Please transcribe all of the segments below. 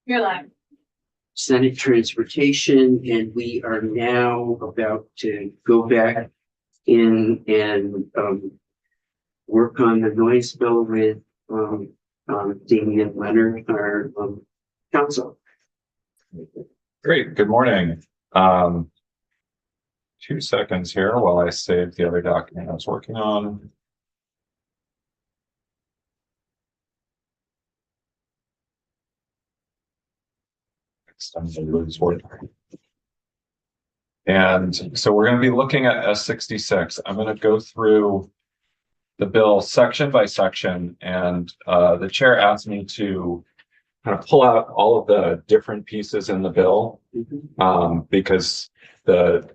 You're live. Senate Transportation, and we are now about to go back in and work on the noise bill with Damian Leonard, our counsel. Great, good morning. 2 seconds here while I save the other document I was working on. And so we're going to be looking at S66. I'm going to go through the bill section by section, and the chair asked me to kind of pull out all of the different pieces in the bill, because the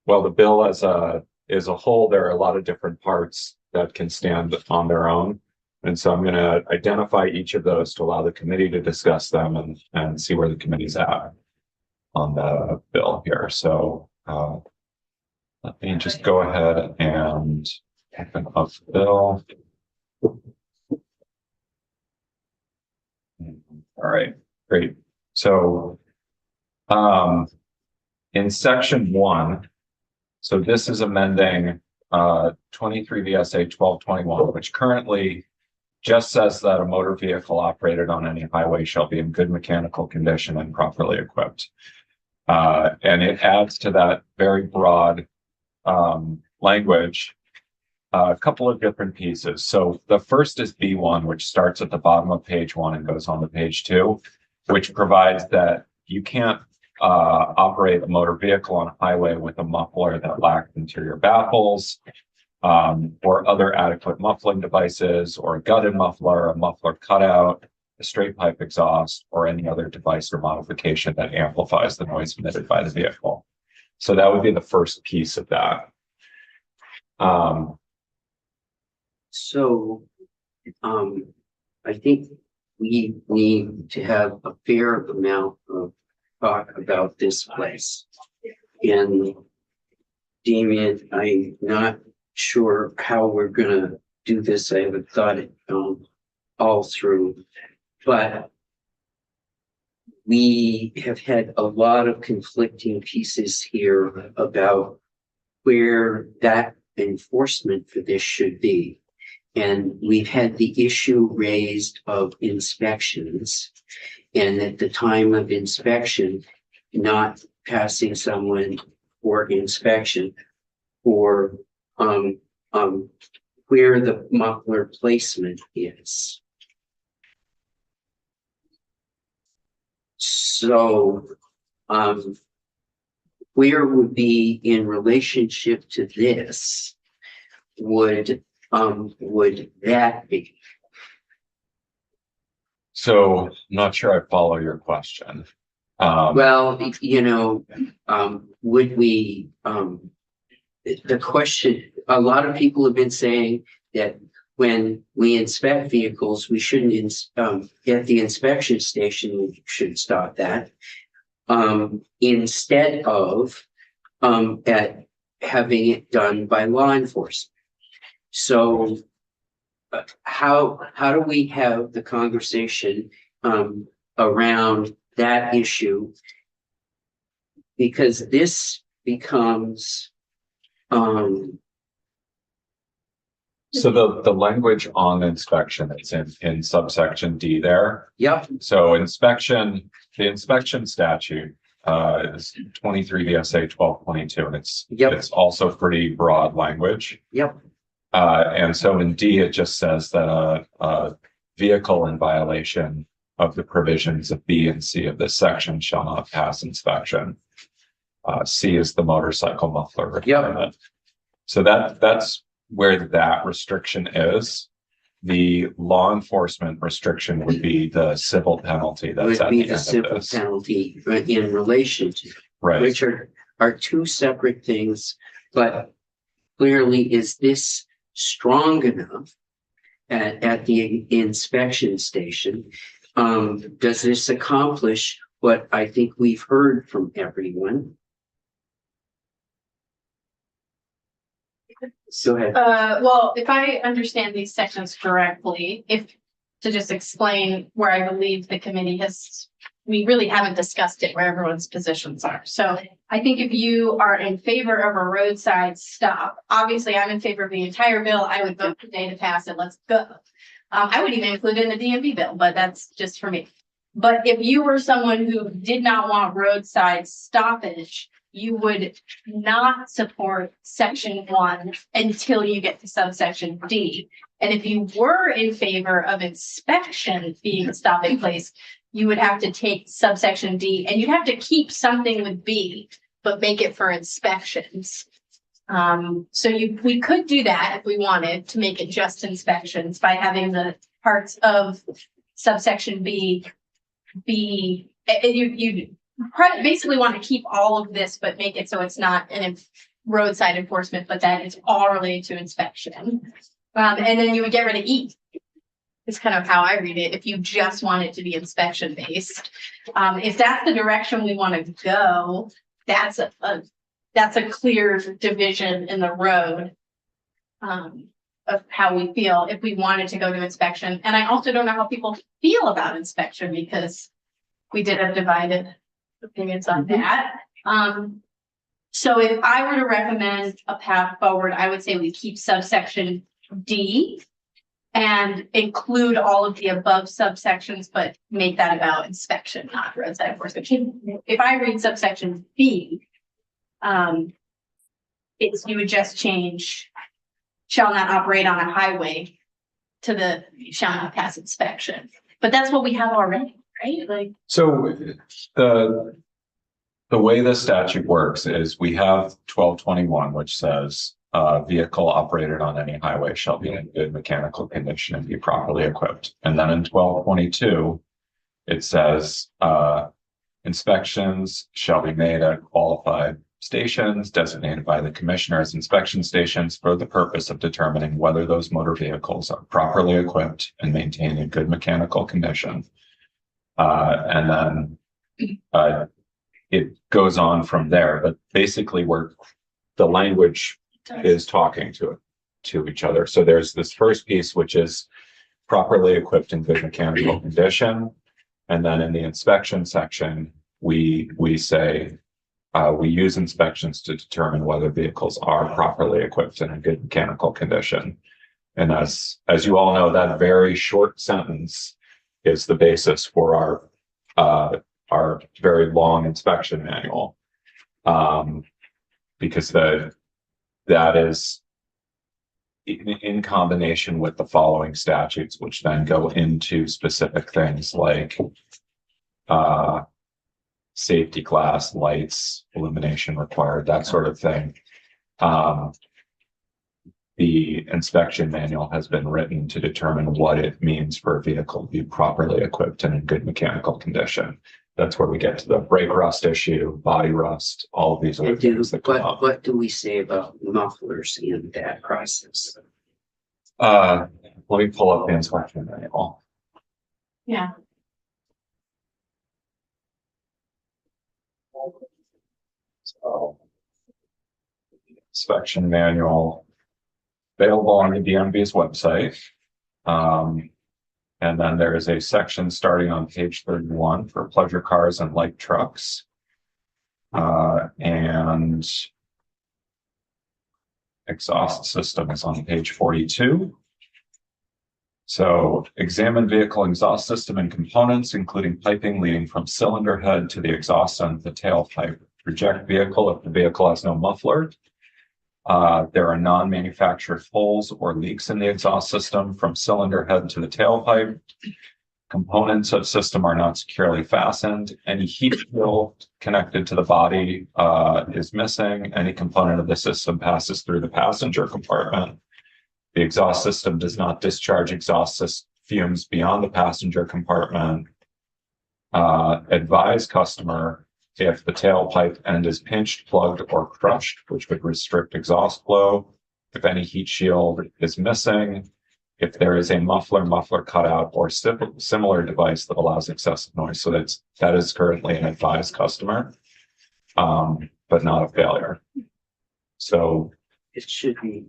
bill as a whole, there are a lot of different parts that can stand on their own. And so I'm going to identify each of those to allow the committee to discuss them and see where the committee's at on the bill here. So let me just go ahead and open up the bill. All right, great. So in section 1, so this is amending 23 VSA 1221, which currently just says that a motor vehicle operated on any highway shall be in good mechanical condition and properly equipped. And it adds to that very broad language a couple of different pieces. So the first is B1, which starts at the bottom of page 1 and goes on to page 2, which provides that you can't operate a motor vehicle on a highway with a muffler that lacks interior baffles, or other adequate muffling devices, or a gutted muffler, a muffler cutout, a straight pipe exhaust, or any other device or modification that amplifies the noise emitted by the vehicle. So that would be the first piece of that. I think we need to have a fair amount of talk about this place. And Damian, I'm not sure how we're gonna do this. I haven't thought it all through, but we have had a lot of conflicting pieces here about where that enforcement for this should be. And we've had the issue raised of inspections, and at the time of inspection, not passing someone for inspection or where the muffler placement is. So where would be in relationship to this would that be? So I'm not sure I follow your question. Well, you know, would we, the question, a lot of people have been saying that when we inspect vehicles, we shouldn't get the inspection station, we should stop that. Instead of at having it done by law enforcement. So how do we have the conversation around that issue? Because this becomes so the language on inspection is in subsection D there. Yep. So the inspection statute is 23 VSA 1222, and it's also pretty broad language. Yep. And so in D, it just says that a vehicle in violation of the provisions of B and C of this section shall not pass inspection. C is the motorcycle muffler requirement. Yep. So that's where that restriction is. The law enforcement restriction would be the civil penalty. That's would be the civil penalty in relation to, right, which are two separate things. But clearly, is this strong enough at the inspection station? Does this accomplish what I think we've heard from everyone? Go ahead. Well, if I understand these sections correctly, if to just explain where I believe the committee has, we really haven't discussed it where everyone's positions are. So I think if you are in favor of a roadside stop, obviously I'm in favor of the entire bill. I would vote today to pass it. Let's go. I would even include it in the DMV bill, but that's just for me. But if you were someone who did not want roadside stoppage, you would not support section 1 until you get to subsection D. And if you were in favor of inspection being a stopping place, you would have to take subsection D, and you'd have to keep something with B, but make it for inspections. So we could do that if we wanted to make it just inspections by having the parts of subsection B be, you basically want to keep all of this, but make it so it's not an roadside enforcement, but that it's all related to inspection. And then you would get rid of E. It's kind of how I read it. If you just want it to be inspection based, if that's the direction we want to go, that's a clear division in the road of how we feel if we wanted to go to inspection. And I also don't know how people feel about inspection, because we did have divided opinions on that. So if I were to recommend a path forward, I would say we keep subsection D and include all of the above subsections, but make that about inspection, not roadside enforcement. If I read subsection B, you would just change shall not operate on a highway to the shall not pass inspection. But that's what we have already, right? Like, So the way the statute works is we have 1221, which says vehicle operated on any highway shall be in good mechanical condition and be properly equipped. And then in 1222, it says inspections shall be made at qualified stations designated by the commissioner as inspection stations for the purpose of determining whether those motor vehicles are properly equipped and maintained in good mechanical condition. And then it goes on from there, but basically the language is talking to each other. So there's this first piece, which is properly equipped in good mechanical condition. And then in the inspection section, we say, we use inspections to determine whether vehicles are properly equipped and in good mechanical condition. And as you all know, that very short sentence is the basis for our very long inspection manual. Because that is in combination with the following statutes, which then go into specific things like safety class, lights, illumination required, that sort of thing. The inspection manual has been written to determine what it means for a vehicle to be properly equipped and in good mechanical condition. That's where we get to the brake rust issue, body rust, all of these other things that come up. What do we say about mufflers in that process? Let me pull up the inspection manual. yeah. So, inspection manual available on the DMV's website. And then there is a section starting on page 31 for pleasure cars and light trucks. And exhaust system is on page 42. So examine vehicle exhaust system and components, including piping leading from cylinder head to the exhaust and the tailpipe. Reject vehicle if the vehicle has no muffler. There are non-manufactured holes or leaks in the exhaust system from cylinder head to the tailpipe. Components of system are not securely fastened. Any heat shield connected to the body is missing. Any component of the system passes through the passenger compartment. The exhaust system does not discharge exhaust fumes beyond the passenger compartment. Advise customer if the tailpipe end is pinched, plugged, or crushed, which would restrict exhaust flow. If any heat shield is missing, if there is a muffler cutout, or similar device that allows excessive noise. So that is currently an advised customer, but not a failure. So It should be,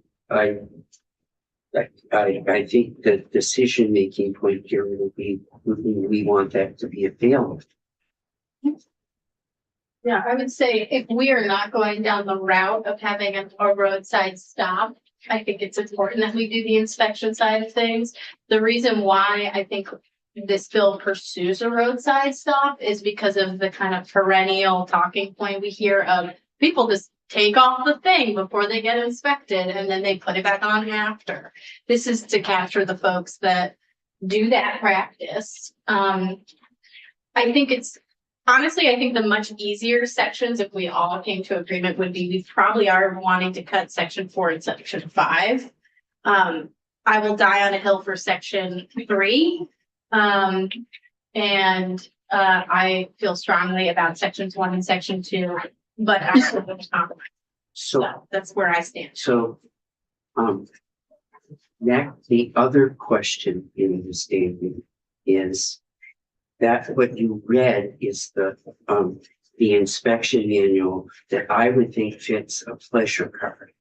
I think the decision-making point here will be, we want that to be a failure. Yeah, I would say if we are not going down the route of having a roadside stop, I think it's important that we do the inspection side of things. The reason why I think this bill pursues a roadside stop is because of the kind of perennial talking point we hear of people just take off the thing before they get inspected and then they put it back on after. This is to capture the folks that do that practice. I think it's honestly, I think the much easier sections, if we all came to agreement, would be we probably are wanting to cut section 4 and section 5. I will die on a hill for section 3. I feel strongly about sections 1 and section 2, but I still want to compromise. So that's where I stand. So, next, the other question in the statement is that what you read is the inspection manual that I would think fits a pleasure card.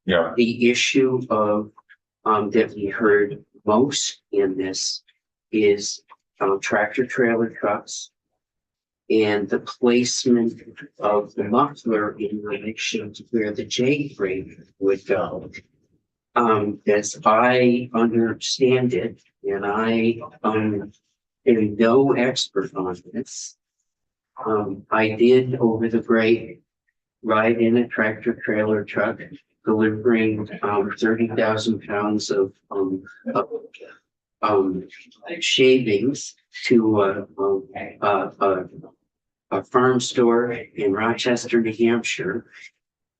Yeah, The issue of, that we heard most in this is, tractor trailer trucks and the placement of the muffler in relation to where the J brake would go. As I understand it, and I, am no expert on this. I did over the break ride in a tractor trailer truck delivering 30,000 pounds of shavings to a farm store in Rochester, New Hampshire,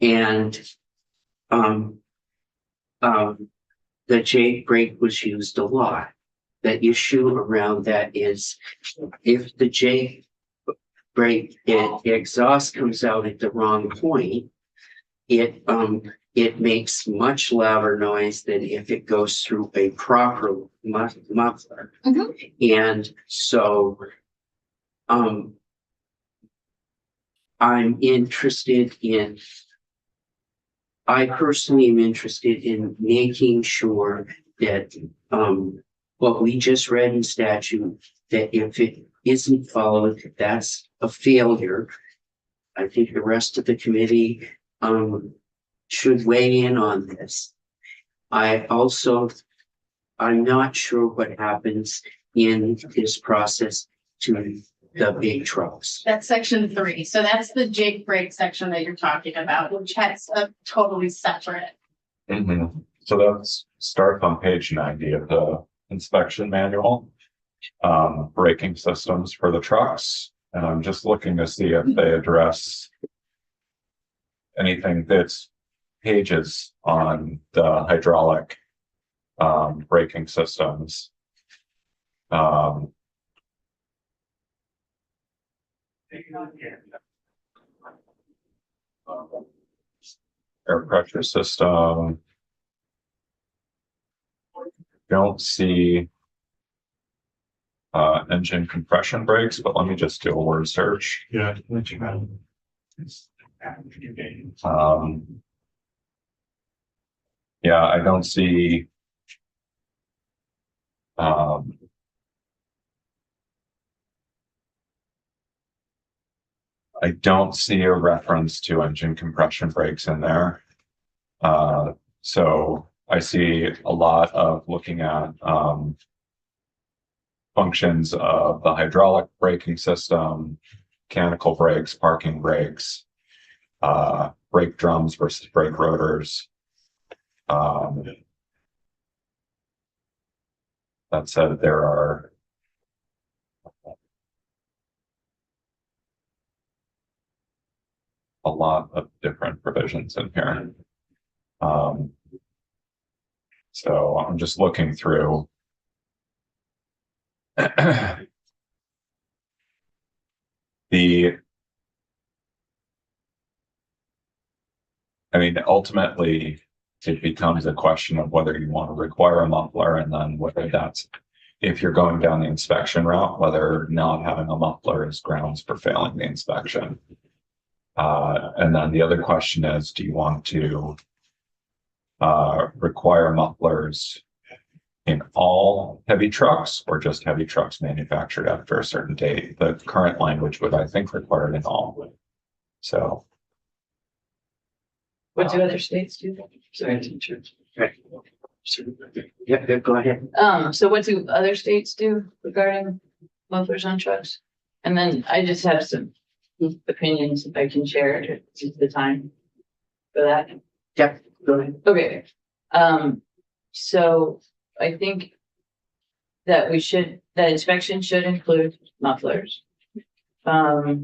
and the J brake was used a lot. The issue around that is if the J brake exhaust comes out at the wrong point, it makes much louder noise than if it goes through a proper muffler. And so I personally am interested in making sure that what we just read in statute, that if it isn't followed, that's a failure. I think the rest of the committee should weigh in on this. I'm not sure what happens in this process to the big trucks. That's section 3. So that's the jig brake section that you're talking about, which has a totally separate. So that's start on page 90 of the inspection manual. Braking systems for the trucks. And I'm just looking to see if they address anything that's pages on the hydraulic braking systems. Air pressure system. Don't see engine compression brakes, but let me just do a word search. Yeah. Yeah, I don't see I don't see a reference to engine compression brakes in there. So I see a lot of looking at functions of the hydraulic braking system, mechanical brakes, parking brakes, brake drums versus brake rotors. That said, there are a lot of different provisions in here. So I'm just looking through. Ultimately, it becomes a question of whether you want to require a muffler, and then whether that's, if you're going down the inspection route, whether not having a muffler is grounds for failing the inspection. And then the other question is, do you want to require mufflers in all heavy trucks or just heavy trucks manufactured after a certain date. The current language would, I think, require it in all. So. What do other states do? Sorry, teacher. Yeah, go ahead. So what do other states do regarding mufflers on trucks? And then I just have some opinions if I can share it, it's the time for that. Yep, go ahead. Okay, so I think that that inspection should include mufflers. I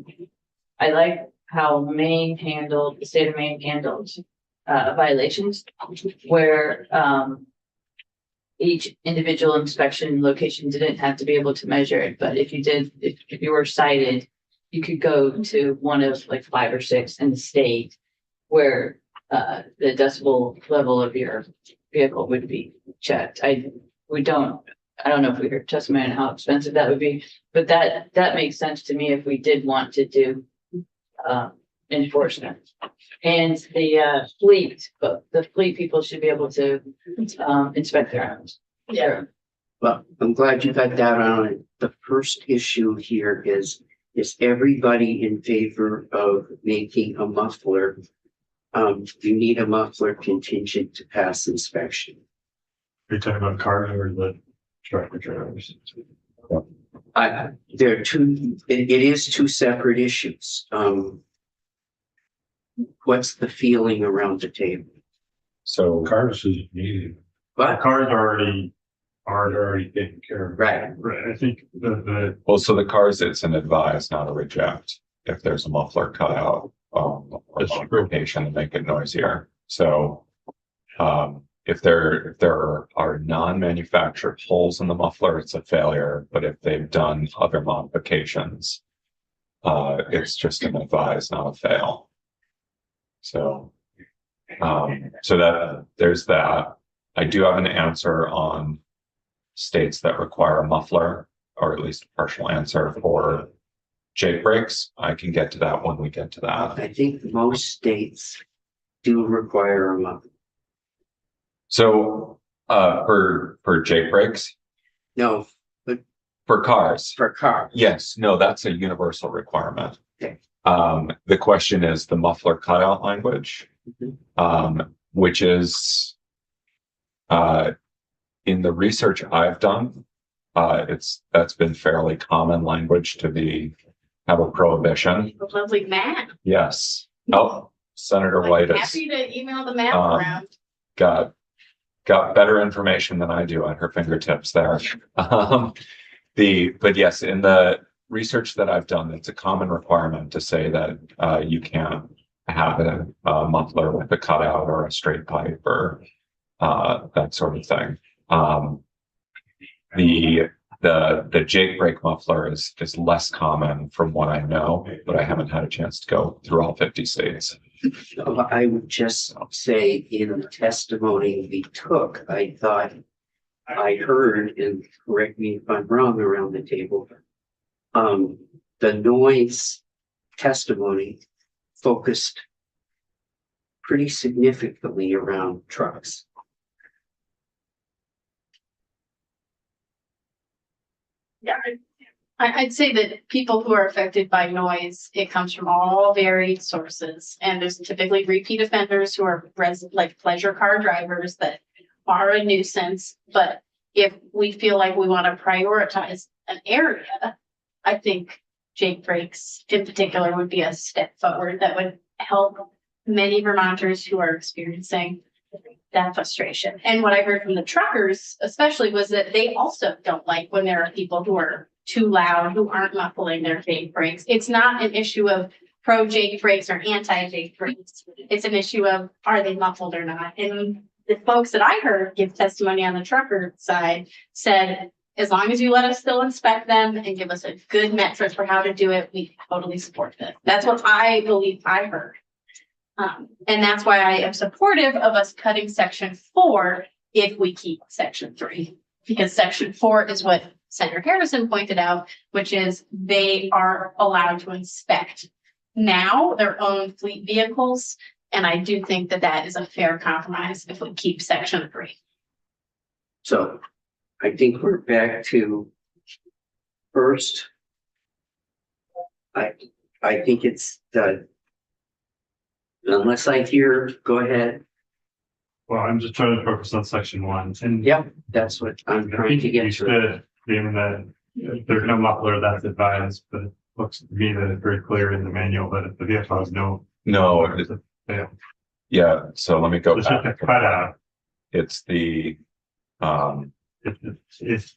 like how the state of Maine handled violations where each individual inspection location didn't have to be able to measure it, but if you were cited, you could go to one of like 5 or 6 in the state where the decibel level of your vehicle would be checked. I don't know if we heard testimony on how expensive that would be, but that makes sense to me if we did want to do enforcement. And the fleet people should be able to inspect their own. Yeah. Well, I'm glad you got that on it. The first issue here is everybody in favor of making a muffler? You need a muffler contingent to pass inspection. Are you talking about cars or the truck drivers? There are two, it is two separate issues. What's the feeling around the table? So Cars is needed. But, Cars are already taken care of. right, Right, I think well, so the cars, it's an advise, not a reject. If there's a muffler cutout, or That's true. modification to make it noisier. So, if there are non-manufactured holes in the muffler, it's a failure. But if they've done other modifications, it's just an advise, not a fail. So, so that there's that. I do have an answer on states that require a muffler, or at least a partial answer for Jake brakes. I can get to that when we get to that. I think most states do require a muffler. So, for Jake brakes, No, for cars, for cars. yes, no, that's a universal requirement. Okay. The question is the muffler cutout language, which is, in the research I've done, that's been fairly common language to have a prohibition. Lovely map. Yes. Oh, Senator Like, White is happy to email the map Um, around. got better information than I do at her fingertips there. But yes, in the research that I've done, it's a common requirement to say that you can't have a muffler with a cutout or a straight pipe or that sort of thing. The Jake brake muffler is less common from what I know, but I haven't had a chance to go through all 50 states. I would just say in the testimony we took, I thought I heard, and correct me if I'm wrong around the table, the noise testimony focused pretty significantly around trucks. Yeah, I'd say that people who are affected by noise, it comes from all varied sources. And there's typically repeat offenders who are like pleasure car drivers that are a nuisance. But if we feel like we want to prioritize an area, I think Jake brakes in particular would be a step forward that would help many Vermonters who are experiencing that frustration. And what I heard from the truckers especially was that they also don't like when there are people who are too loud, who aren't muffling their Jake brakes. It's not an issue of pro Jake brakes or anti Jake brakes. It's an issue of are they muffled or not. And the folks that I heard give testimony on the trucker side said, as long as you let us still inspect them and give us a good metric for how to do it, we totally support this. That's what I believe I heard. And that's why I am supportive of us cutting section 4 if we keep section 3, because section 4 is what Senator Harrison pointed out, which is they are allowed to inspect now their own fleet vehicles And I do think that that is a fair compromise if we keep section 3. So I think we're back to first. I think it's the, unless I hear, go ahead. Well, I'm just trying to focus on section 1 and. Yep, that's what I'm I trying think to you get to. should, given that if there's no muffler, that's advised, but it looks to me that it's very clear in the manual that if the vehicle has no. No, muffler, it's a fail. yeah, so let me go It's just a back. cut out. It's the, If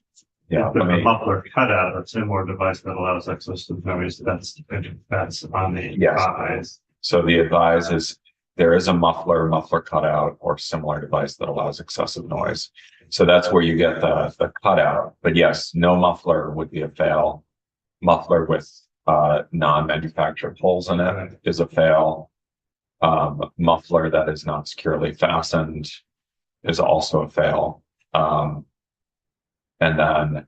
yeah, there's let a me, muffler cutout or similar device that allows access to the noise, that's on the Yes. eyes. so the advise is there is a muffler cutout or similar device that allows excessive noise. So that's where you get the cutout, but yes, no muffler would be a fail. Muffler with non-manufactured holes in it is a fail. Muffler that is not securely fastened is also a fail. And then,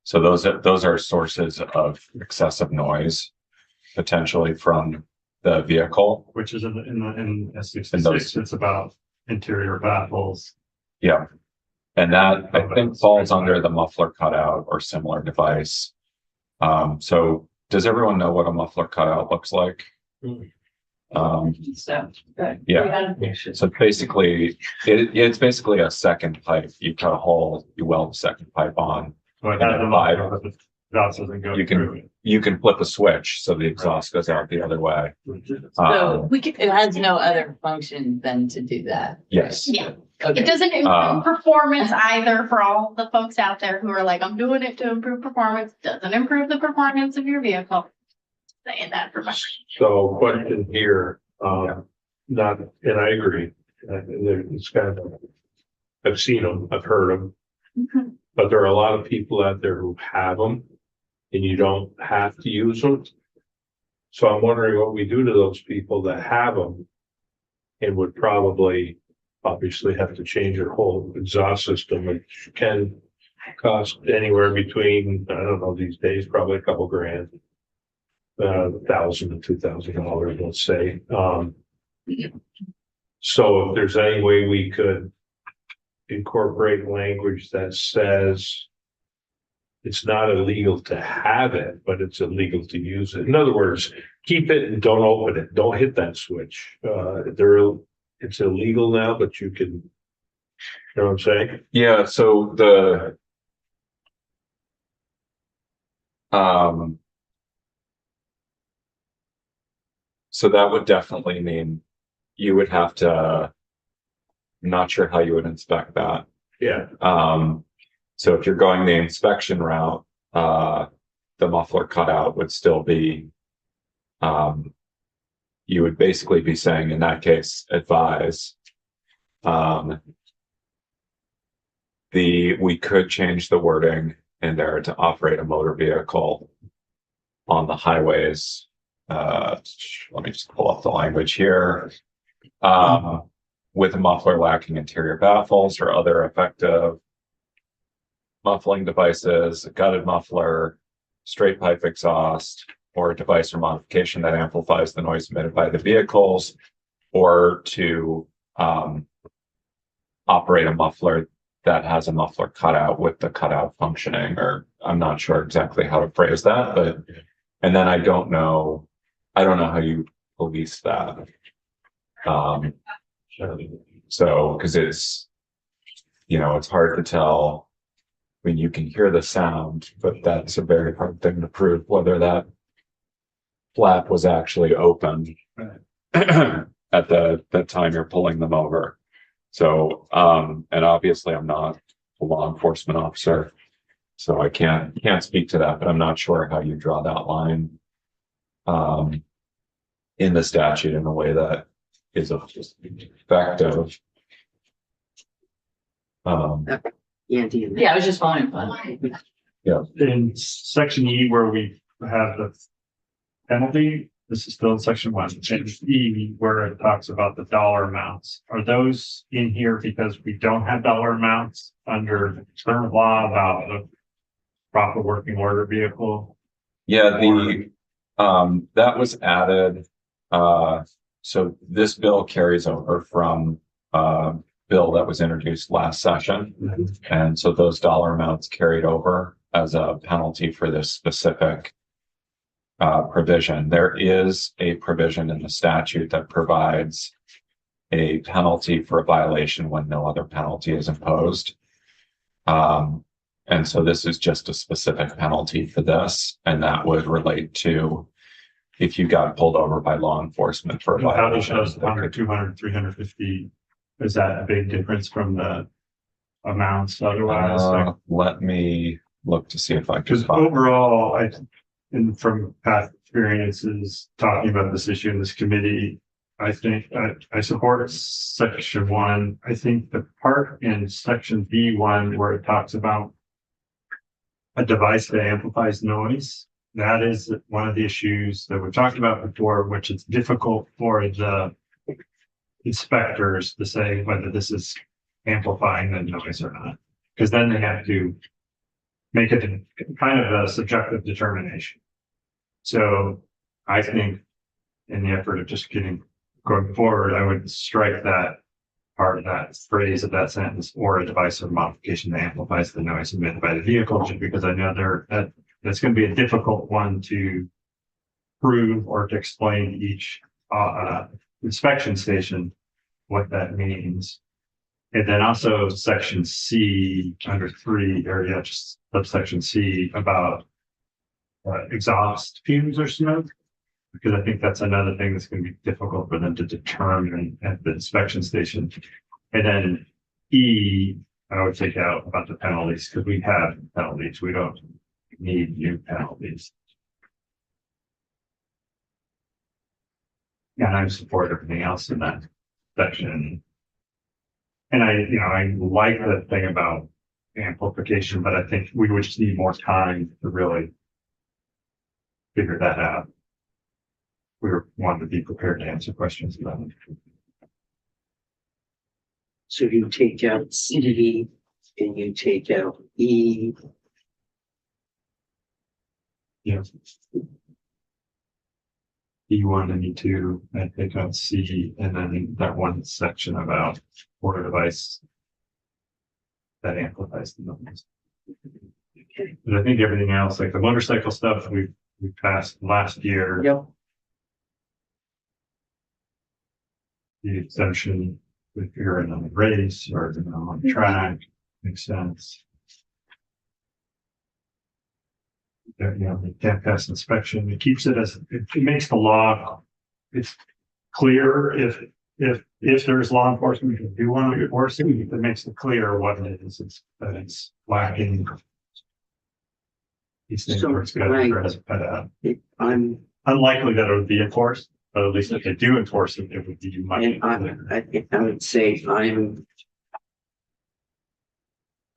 so those are sources of excessive noise, potentially from the vehicle. Which is in S In those- 66, it's about interior baffles. Yeah. And that I think falls under the muffler cutout or similar device. So does everyone know what a muffler cutout looks like? So, good. Yeah. So basically, it's basically a second pipe. You cut a hole, you weld a second pipe on. So it And has then a muffler, but the exhaust doesn't go You can- through it. You can flip a switch so the exhaust goes out the other way. So Um, it has no other function than to do that. yes. Yeah. It Okay, doesn't Um, improve performance either for all the folks out there who are like, I'm doing it to improve performance. Doesn't improve the performance of your vehicle. Saying that for my. So question here, not, and I agree, it's kind of, I've seen them, I've heard them, but there are a lot of people out there who have them and you don't have to use them. So I'm wondering what we do to those people that have them and would probably obviously have to change their whole exhaust system, which can cost anywhere between, I don't know, these days, probably a couple grand. $1,000 to $2,000, let's say. So if there's any way we could incorporate language that says it's not illegal to have it, but it's illegal to use it. In other words, keep it and don't open it. Don't hit that switch. It's illegal now, but you can, you know what I'm saying? Yeah, so so that would definitely mean you would have to, I'm not sure how you would inspect that. Yeah. So if you're going the inspection route, the muffler cutout would still be, you would basically be saying in that case, advise. We could change the wording in there to operate a motor vehicle on the highways. Let me just pull up the language here. With a muffler lacking interior baffles or other effective muffling devices, a gutted muffler, straight pipe exhaust, or a device or modification that amplifies the noise emitted by the vehicles, or to operate a muffler that has a muffler cutout with the cutout functioning, or I'm not sure exactly how to phrase that, but, and then I don't know how you police that. So, because it's, it's hard to tell. I mean, you can hear the sound, but that's a very hard thing to prove whether that flap was actually open at the time you're pulling them over. So, and obviously I'm not a law enforcement officer, so I can't speak to that, but I'm not sure how you draw that line in the statute in a way that is effective. yeah, I was just following fun. In section E where we have the penalty, this is still in section 1, and E where it talks about the dollar amounts. Are those in here because we don't have dollar amounts under current law about the proper working order vehicle? Yeah, that was added so this bill carries over from bill that was introduced last session. And so those dollar amounts carried over as a penalty for this specific provision. There is a provision in the statute that provides a penalty for a violation when no other penalty is imposed. And so this is just a specific penalty for this, and that would relate to if you got pulled over by law enforcement for a How does violation. those 100, 200, 350, is that a big difference from the amounts otherwise? Let me look to see if I can Because find. overall, and from past experiences talking about this issue in this committee, I think I support section 1. I think the part in section B1 where it talks about a device that amplifies noise, that is one of the issues that we talked about before, which is difficult for the inspectors to say whether this is amplifying the noise or not, because then they have to make it kind of a subjective determination. So I think in the effort of just going forward, I would strike that part of that phrase of that sentence, or a device or modification that amplifies the noise emitted by the vehicle, just because I know that's going to be a difficult one to prove or to explain to each inspection station what that means. And then also section C under 3 area, just subsection C about exhaust fumes or smoke, because I think that's another thing that's going to be difficult for them to determine at the inspection station. And then E, I would take out about the penalties, because we have penalties. We don't need new penalties. And I support everything else in that section. And I like the thing about amplification, but I think we would just need more time to really figure that out. We want to be prepared to answer questions about it. So you take out C and you take out E. Yeah. E1 and E2, I take out C, and then that one section about portable device that amplifies the noise. But I think everything else, like the motorcycle stuff, we passed last year. Yep. The exemption if you're in a race or on track makes sense. The can't pass inspection. It keeps it as it makes the law. It's clear if there's law enforcement who do want to enforce it, it makes it clear what it is. That it's lacking. These things So, where it's got to be I'm unlikely that it would be enforced, but at least if they do enforce it, it would be much. And I would say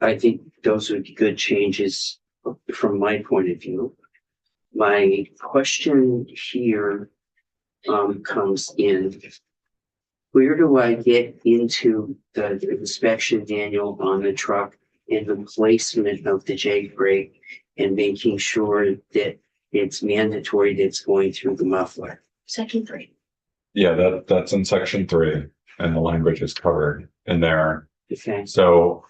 I think those would be good changes from my point of view. My question here comes in. Where do I get into the inspection manual on the truck and the placement of the J brake and making sure that it's mandatory that it's going through the muffler? Section 3. Yeah, that's in section 3, and the language is covered in there. Okay. So,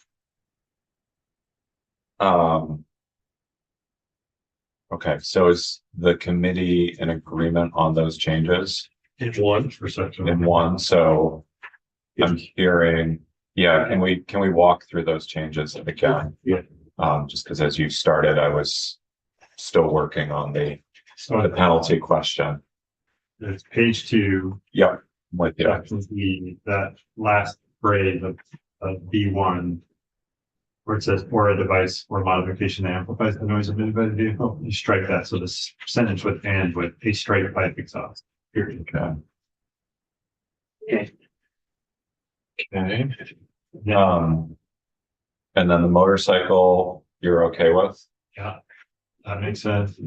okay, so is the committee in agreement on those changes It's one for section in one? So I'm hearing, yeah, can we walk through those changes again? Yeah. Just because as you started, I was still working on the penalty question. It's page 2. Yep, I'm with you. Section E, that last phrase of B1, where it says, or a device or modification that amplifies the noise emitted by the vehicle, you strike that. So this sentence would end with a straight pipe exhaust, period. Okay. Okay. Okay. And then the motorcycle, you're okay with? Yeah, that makes sense.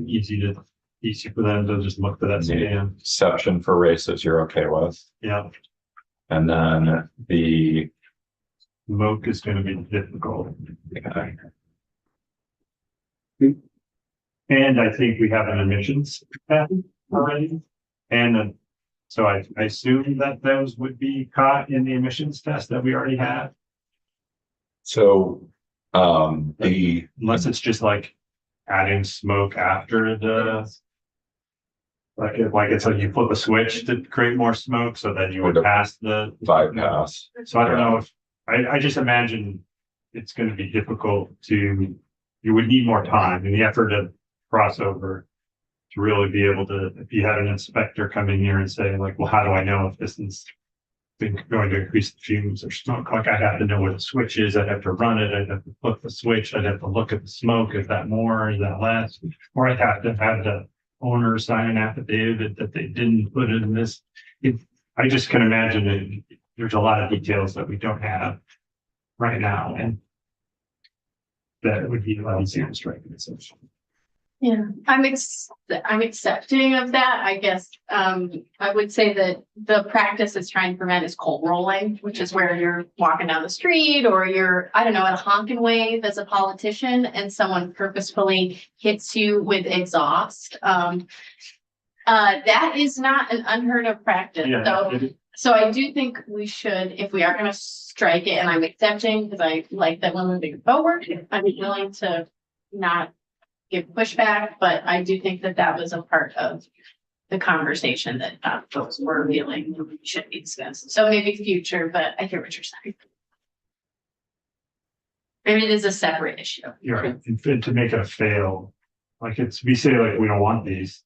Easy for them to just look for that scan. Exception for races, you're okay with? Yeah, And then the, smoke is going to be difficult. okay, And I think we have an emissions pattern already and a So I assume that those would be caught in the emissions test that we already have, So, the, unless it's just like adding smoke after the. Like it's like you flip a switch to create more smoke so that you would pass the. bypass. So I don't know if, I just imagine it's gonna be difficult to, you would need more time and the effort to cross over. To really be able to, if you had an inspector come in here and say like, well, how do I know if this is going to increase the fumes or smoke? Like I'd have to know where the switch is, I'd have to run it, I'd have to flip the switch, I'd have to look at the smoke, is that more, is that less? Or I'd have to have the owner sign an affidavit that they didn't put it in this. I just can imagine that there's a lot of details that we don't have right now, and that would be a lot easier to strike an exception. Yeah, I'm accepting of that. I guess, I would say that the practice is trying to prevent is cold rolling, which is where you're walking down the street or you're, I don't know, at a honk and wave as a politician and someone purposefully hits you with exhaust. That is not an unheard of practice. Yeah, So I do think we should, if we are gonna strike it, and I'm accepting, because I like that we're moving forward, I'm willing to not give pushback, but I do think that that was a part of the conversation that folks were feeling should be discussed. So maybe future, but I hear what you're saying. Maybe it is a separate issue. You're right, and to make it a fail, like it's, we say like, we don't want these.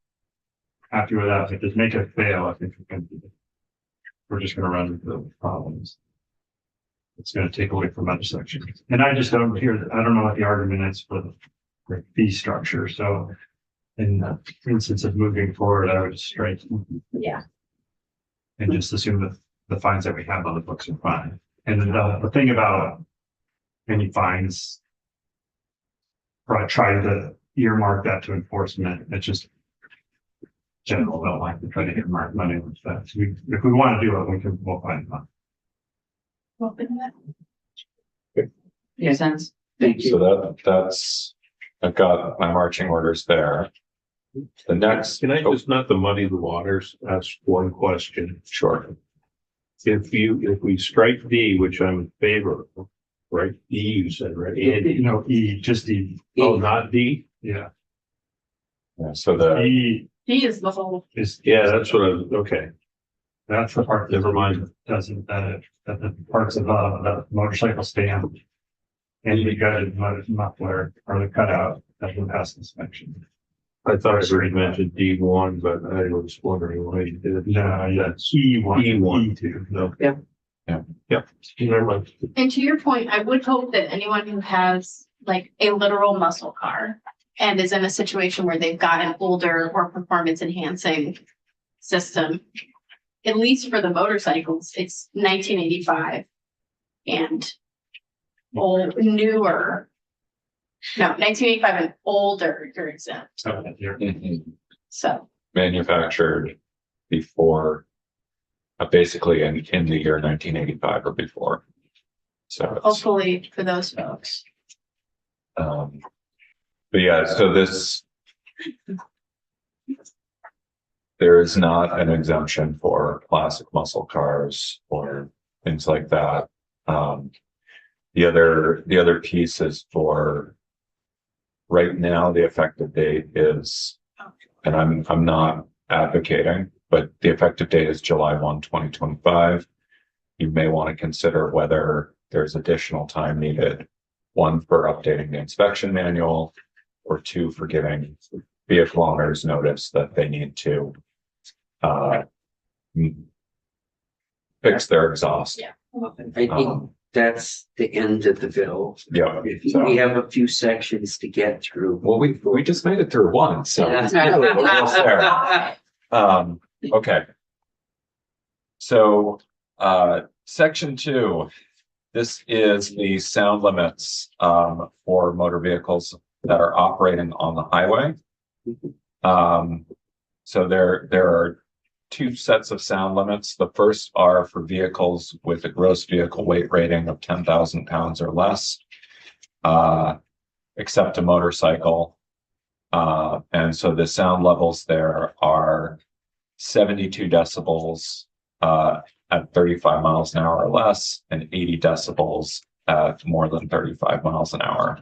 Happy with that, but just make it fail, I think we're just gonna run into problems. It's gonna take away from other sections. And I just don't hear, I don't know what the argument is for the fee structure, so. In the instance of moving forward, I would just strike. Yeah. And just assume that the fines that we have on the books are fine. And then the thing about any fines. Try to earmark that to enforcement, it's just. General don't like to try to earmark money with that. If we want to do it, we'll find money. Makes sense. Thank you. So that's, I've got my marching orders there. The next. Can I just, not to muddy the waters, ask one question? Sure. If we strike D, which I'm in favor of, right? D you said, right? You know, just E. Oh, not D? Yeah. Yeah, so the, E He is the whole, is. Yeah, that's what okay. That's the part. Never mind. Doesn't, that the parts of the motorcycle stand. And the gutted muffler or the cutout that will pass inspection. I thought I already mentioned D1, but I was wondering why you did it. No, yeah, E1, E1. E2. No. Yep. Yep. Never mind. and to your point, I would hope that anyone who has like a literal muscle car and is in a situation where they've got an older or performance enhancing system, at least for the motorcycles, it's 1985 and newer. No, 1985 and older, you're exempt. So you're. So manufactured before, basically in the year 1985 or before. So it's, hopefully for those folks. but yeah, so this, there is not an exemption for classic muscle cars or things like that. The other piece is for right now, the effective date is, and I'm not advocating, but the effective date is July 1, 2025. You may want to consider whether there's additional time needed, one for updating the inspection manual, or two for giving vehicle owners notice that they need to fix their exhaust. Yeah. I think that's the end of the bill. Yeah. We have a few sections to get through. Well, we just made it through one, so. We're almost there. Okay. So, section 2, this is the sound limits, for motor vehicles that are operating on the highway. So there are 2 sets of sound limits. The first are for vehicles with a gross vehicle weight rating of 10,000 pounds or less, except a motorcycle. And so the sound levels there are 72 decibels at 35 miles an hour or less, and 80 decibels at more than 35 miles an hour.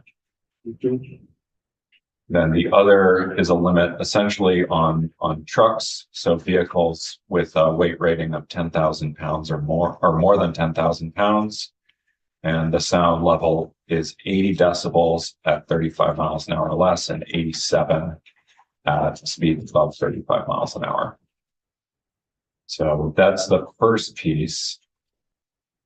Then the other is a limit essentially on trucks, so vehicles with a weight rating of 10,000 pounds or more than 10,000 pounds. And the sound level is 80 decibels at 35 miles an hour or less, and 87 at speeds above 35 miles an hour. So that's the first piece.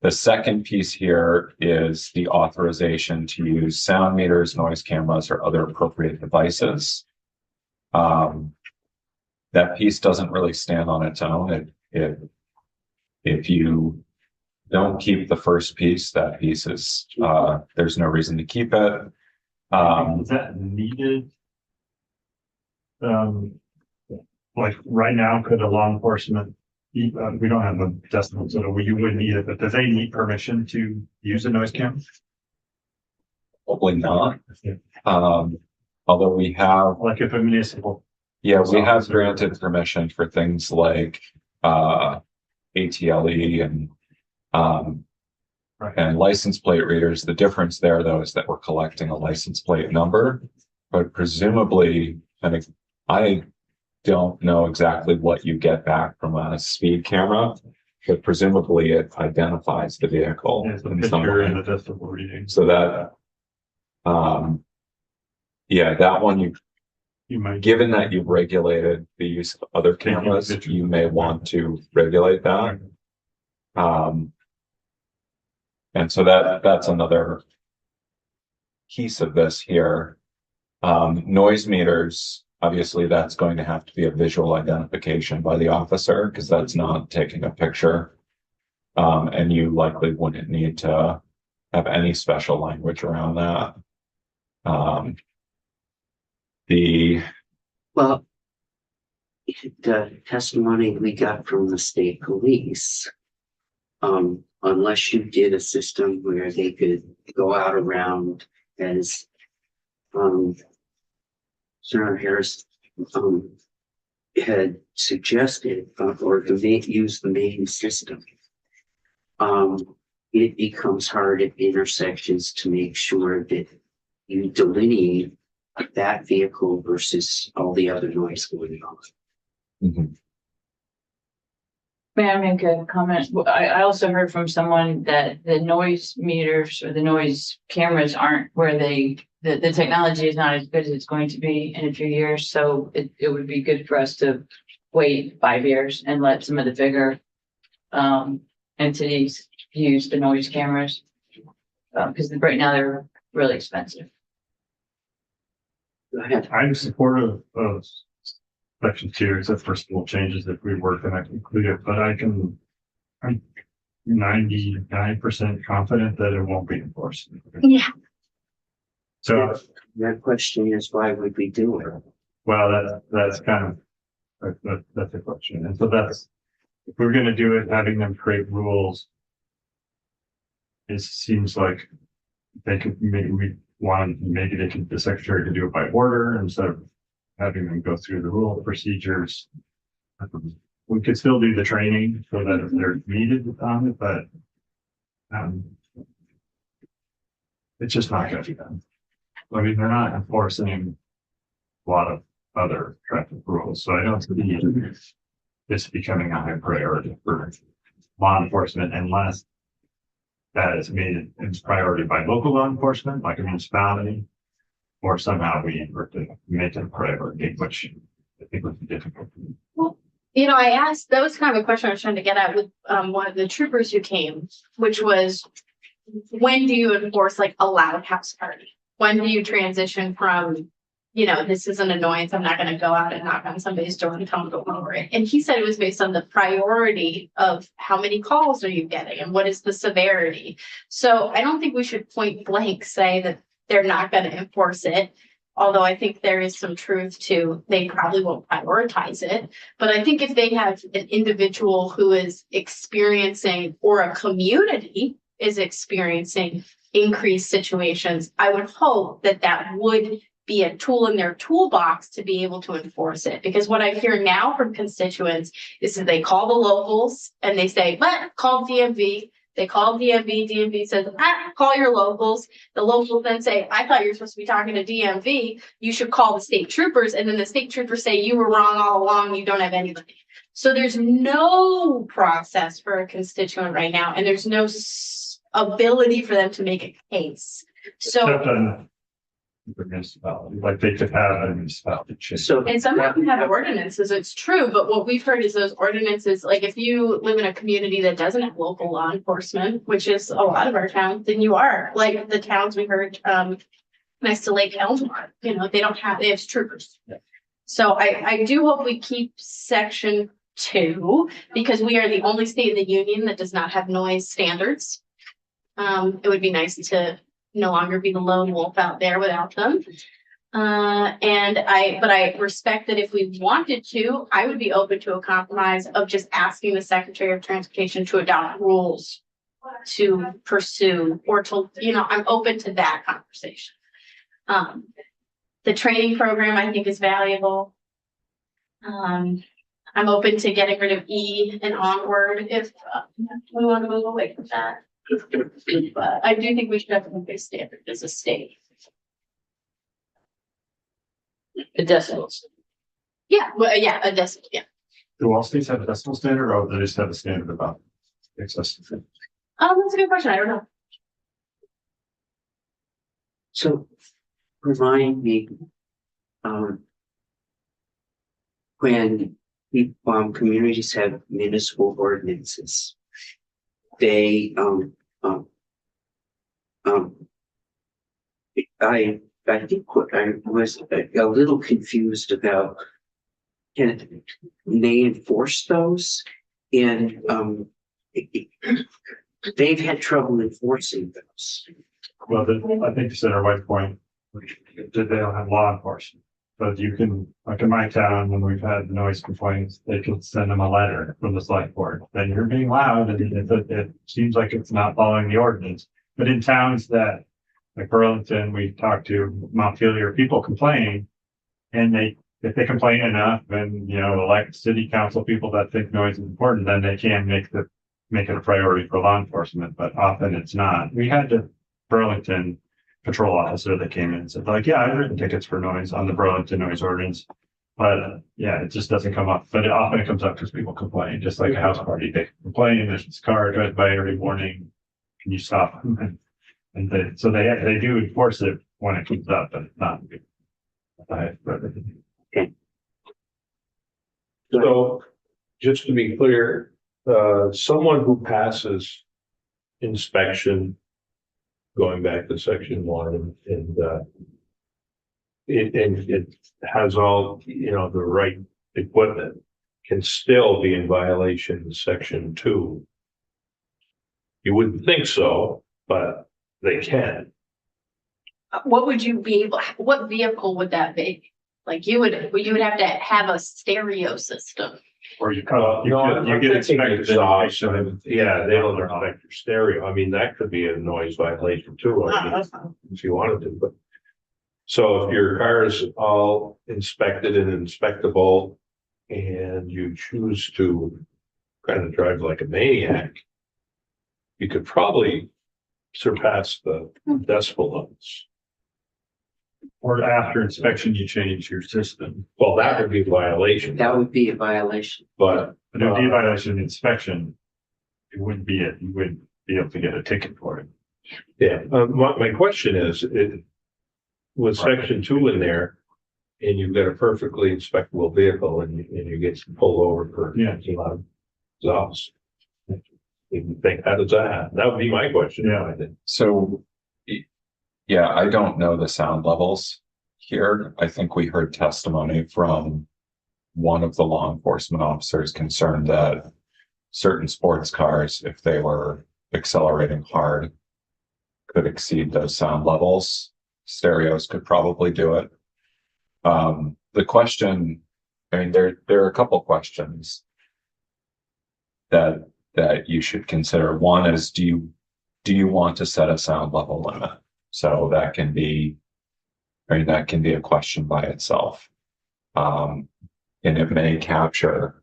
The second piece here is the authorization to use sound meters, noise cameras, or other appropriate devices. That piece doesn't really stand on its own. If you don't keep the first piece, that piece is, there's no reason to keep it. Is that needed? Like right now, could a law enforcement, we don't have a decimal, so you wouldn't need it, but do they need permission to use a noise camera? Probably not. Although we have, Like if a municipal, yeah, we have granted permission for things like ATLE and license plate readers. The difference there, though, is that we're collecting a license plate number, but presumably, and I don't know exactly what you get back from a speed camera, but presumably it identifies the vehicle it's a in some picture way. and the decibel reading. So that, yeah, that one, You might, given that you've regulated the use of other cameras, you may want to regulate that. And so that's another piece of this here. Noise meters, obviously that's going to have to be a visual identification by the officer, because that's not taking a picture. And you likely wouldn't need to have any special language around that. Well, the testimony we got from the state police, unless you did a system where they could go out around as, Senator Harris, had suggested, or use the main system. It becomes hard at intersections to make sure that you delineate that vehicle versus all the other noise going on. Mhm. May I make a comment? I also heard from someone that the noise meters or the noise cameras aren't where the technology is not as good as it's going to be in a few years. So it would be good for us to wait 5 years and let some of the bigger entities use the noise cameras. Because right now they're really expensive. Go ahead. I'm supportive of section 2, except for small changes if we were going to include it, but I'm 99% confident that it won't be enforced. Yeah. So, That question is, why would we do it? well, that's kind of, that's a question. And so if we're going to do it, having them create rules, it seems like they could, maybe the secretary could do it by order instead of having them go through the rule procedures. We could still do the training so that if they're needed on it, but it's just not going to be done. I mean, they're not enforcing a lot of other traffic rules, so I don't see this becoming a high priority for law enforcement unless that is made its priority by local law enforcement, like a municipality, or somehow we were to make it a priority, which I think would be difficult. Well, I asked, that was kind of a question I was trying to get at with one of the troopers who came, which was, when do you enforce like a loud house party? When do you transition from, this is an annoyance, I'm not going to go out and knock on somebody's door and tell them to go over it. And he said it was based on the priority of how many calls are you getting and what is the severity. So I don't think we should point blank say that they're not going to enforce it. Although I think there is some truth to, they probably won't prioritize it. But I think if they have an individual who is experiencing, or a community is experiencing increased situations, I would hope that would be a tool in their toolbox to be able to enforce it. Because what I hear now from constituents is that they call the locals and they say, but call DMV. They call DMV says, call your locals. The locals then say, I thought you were supposed to be talking to DMV. You should call the state troopers. And then the state troopers say, you were wrong all along. You don't have anybody. So there's no process for a constituent right now. And there's no ability for them to make a case. So. Except on the municipality, like they could have a municipality change. So. And some of them have ordinances, it's true, but what we've heard is those ordinances, like if you live in a community that doesn't have local law enforcement, which is a lot of our towns, then you are, like the towns we heard, next to Lake Elmore, you know, they have troopers. Yeah. So I do hope we keep section 2, because we are the only state in the union that does not have noise standards. It would be nice to no longer be the lone wolf out there without them. But I respect that if we wanted to, I would be open to a compromise of just asking the Secretary of Transportation to adopt rules to pursue, or to, you know, I'm open to that conversation. The training program I think is valuable. I'm open to getting rid of E and onward if we want to move away from that. But I do think we should have a big standard as a state. The decibels. Yeah, well, yeah, a decimal, yeah. Do all states have a decimal standard, or do they just have a standard about excessive? That's a good question. I don't know. So remind me, when communities have municipal ordinances, they, I think what I was a little confused about, can they enforce those? And, they've had trouble enforcing those. Well, I think Center White Point, they don't have law enforcement. But you can, like in my town, when we've had noise complaints, they can send them a letter from the select board. Then you're being loud and it seems like it's not following the ordinance. But in towns that, like Burlington, we talked to Montpelier, people complain. And if they complain enough and, you know, elect city council people that think noise is important, then they can make it a priority for law enforcement, but often it's not. We had the Burlington patrol officer that came in and said, like, yeah, I've written tickets for noise on the Burlington noise ordinance. But yeah, it just doesn't come up. But often it comes up because people complain, just like a house party. They complain, there's this car drives by every morning. Can you stop? And so they do enforce it when it comes up, but not. So just to be clear, someone who passes inspection, going back to section 1, and it has all, you know, the right equipment, can still be in violation of section 2. You wouldn't think so, but they can. What would you be able, what vehicle would that be? Like you would have to have a stereo system. Or you get expected. Exhaust, yeah, they don't affect your stereo. I mean, that could be a noise violation too, I mean, if you wanted to, but. So if your car is all inspected and inspectable and you choose to kind of drive like a maniac, you could probably surpass the decibel levels. Or after inspection, you change your system. Well, that would be a violation, That would be a violation. but But if you violation inspection, you wouldn't be able to get a ticket for it. yeah, my question is, with section 2 in there, and you've got a perfectly inspectable vehicle and you get pulled over for a lot of exhaust. You think, how does that? That would be my question. Yeah. I think. So, yeah, I don't know the sound levels here. I think we heard testimony from one of the law enforcement officers concerned that certain sports cars, if they were accelerating hard, could exceed those sound levels. Stereos could probably do it. The question, I mean, there are a couple questions that you should consider. One is, do you want to set a sound level limit? So that can be, right? That can be a question by itself. And it may capture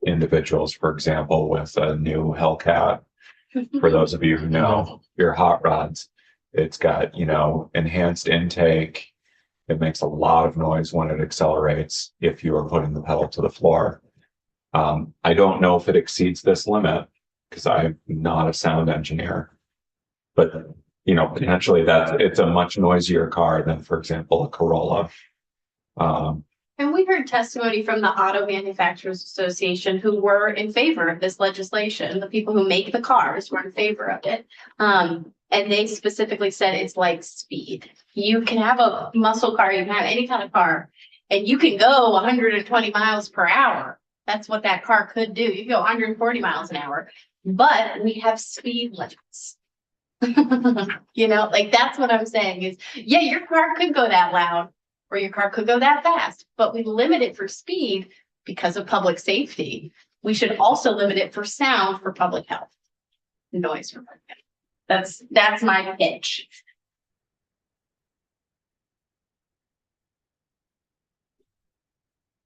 individuals, for example, with a new Hellcat. For those of you who know your hot rods, it's got, enhanced intake. It makes a lot of noise when it accelerates if you are putting the pedal to the floor. I don't know if it exceeds this limit because I'm not a sound engineer, but potentially it's a much noisier car than, for example, a Corolla. And we heard testimony from the Auto Manufacturers Association who were in favor of this legislation. The people who make the cars were in favor of it. And they specifically said it's like speed. You can have a muscle car, you can have any kind of car, and you can go 120 miles per hour. That's what that car could do. You can go 140 miles an hour, but we have speed limits. That's what I'm saying is, yeah, your car could go that loud or your car could go that fast, but we limit it for speed because of public safety. We should also limit it for sound for public health, noise for public health. That's my pitch.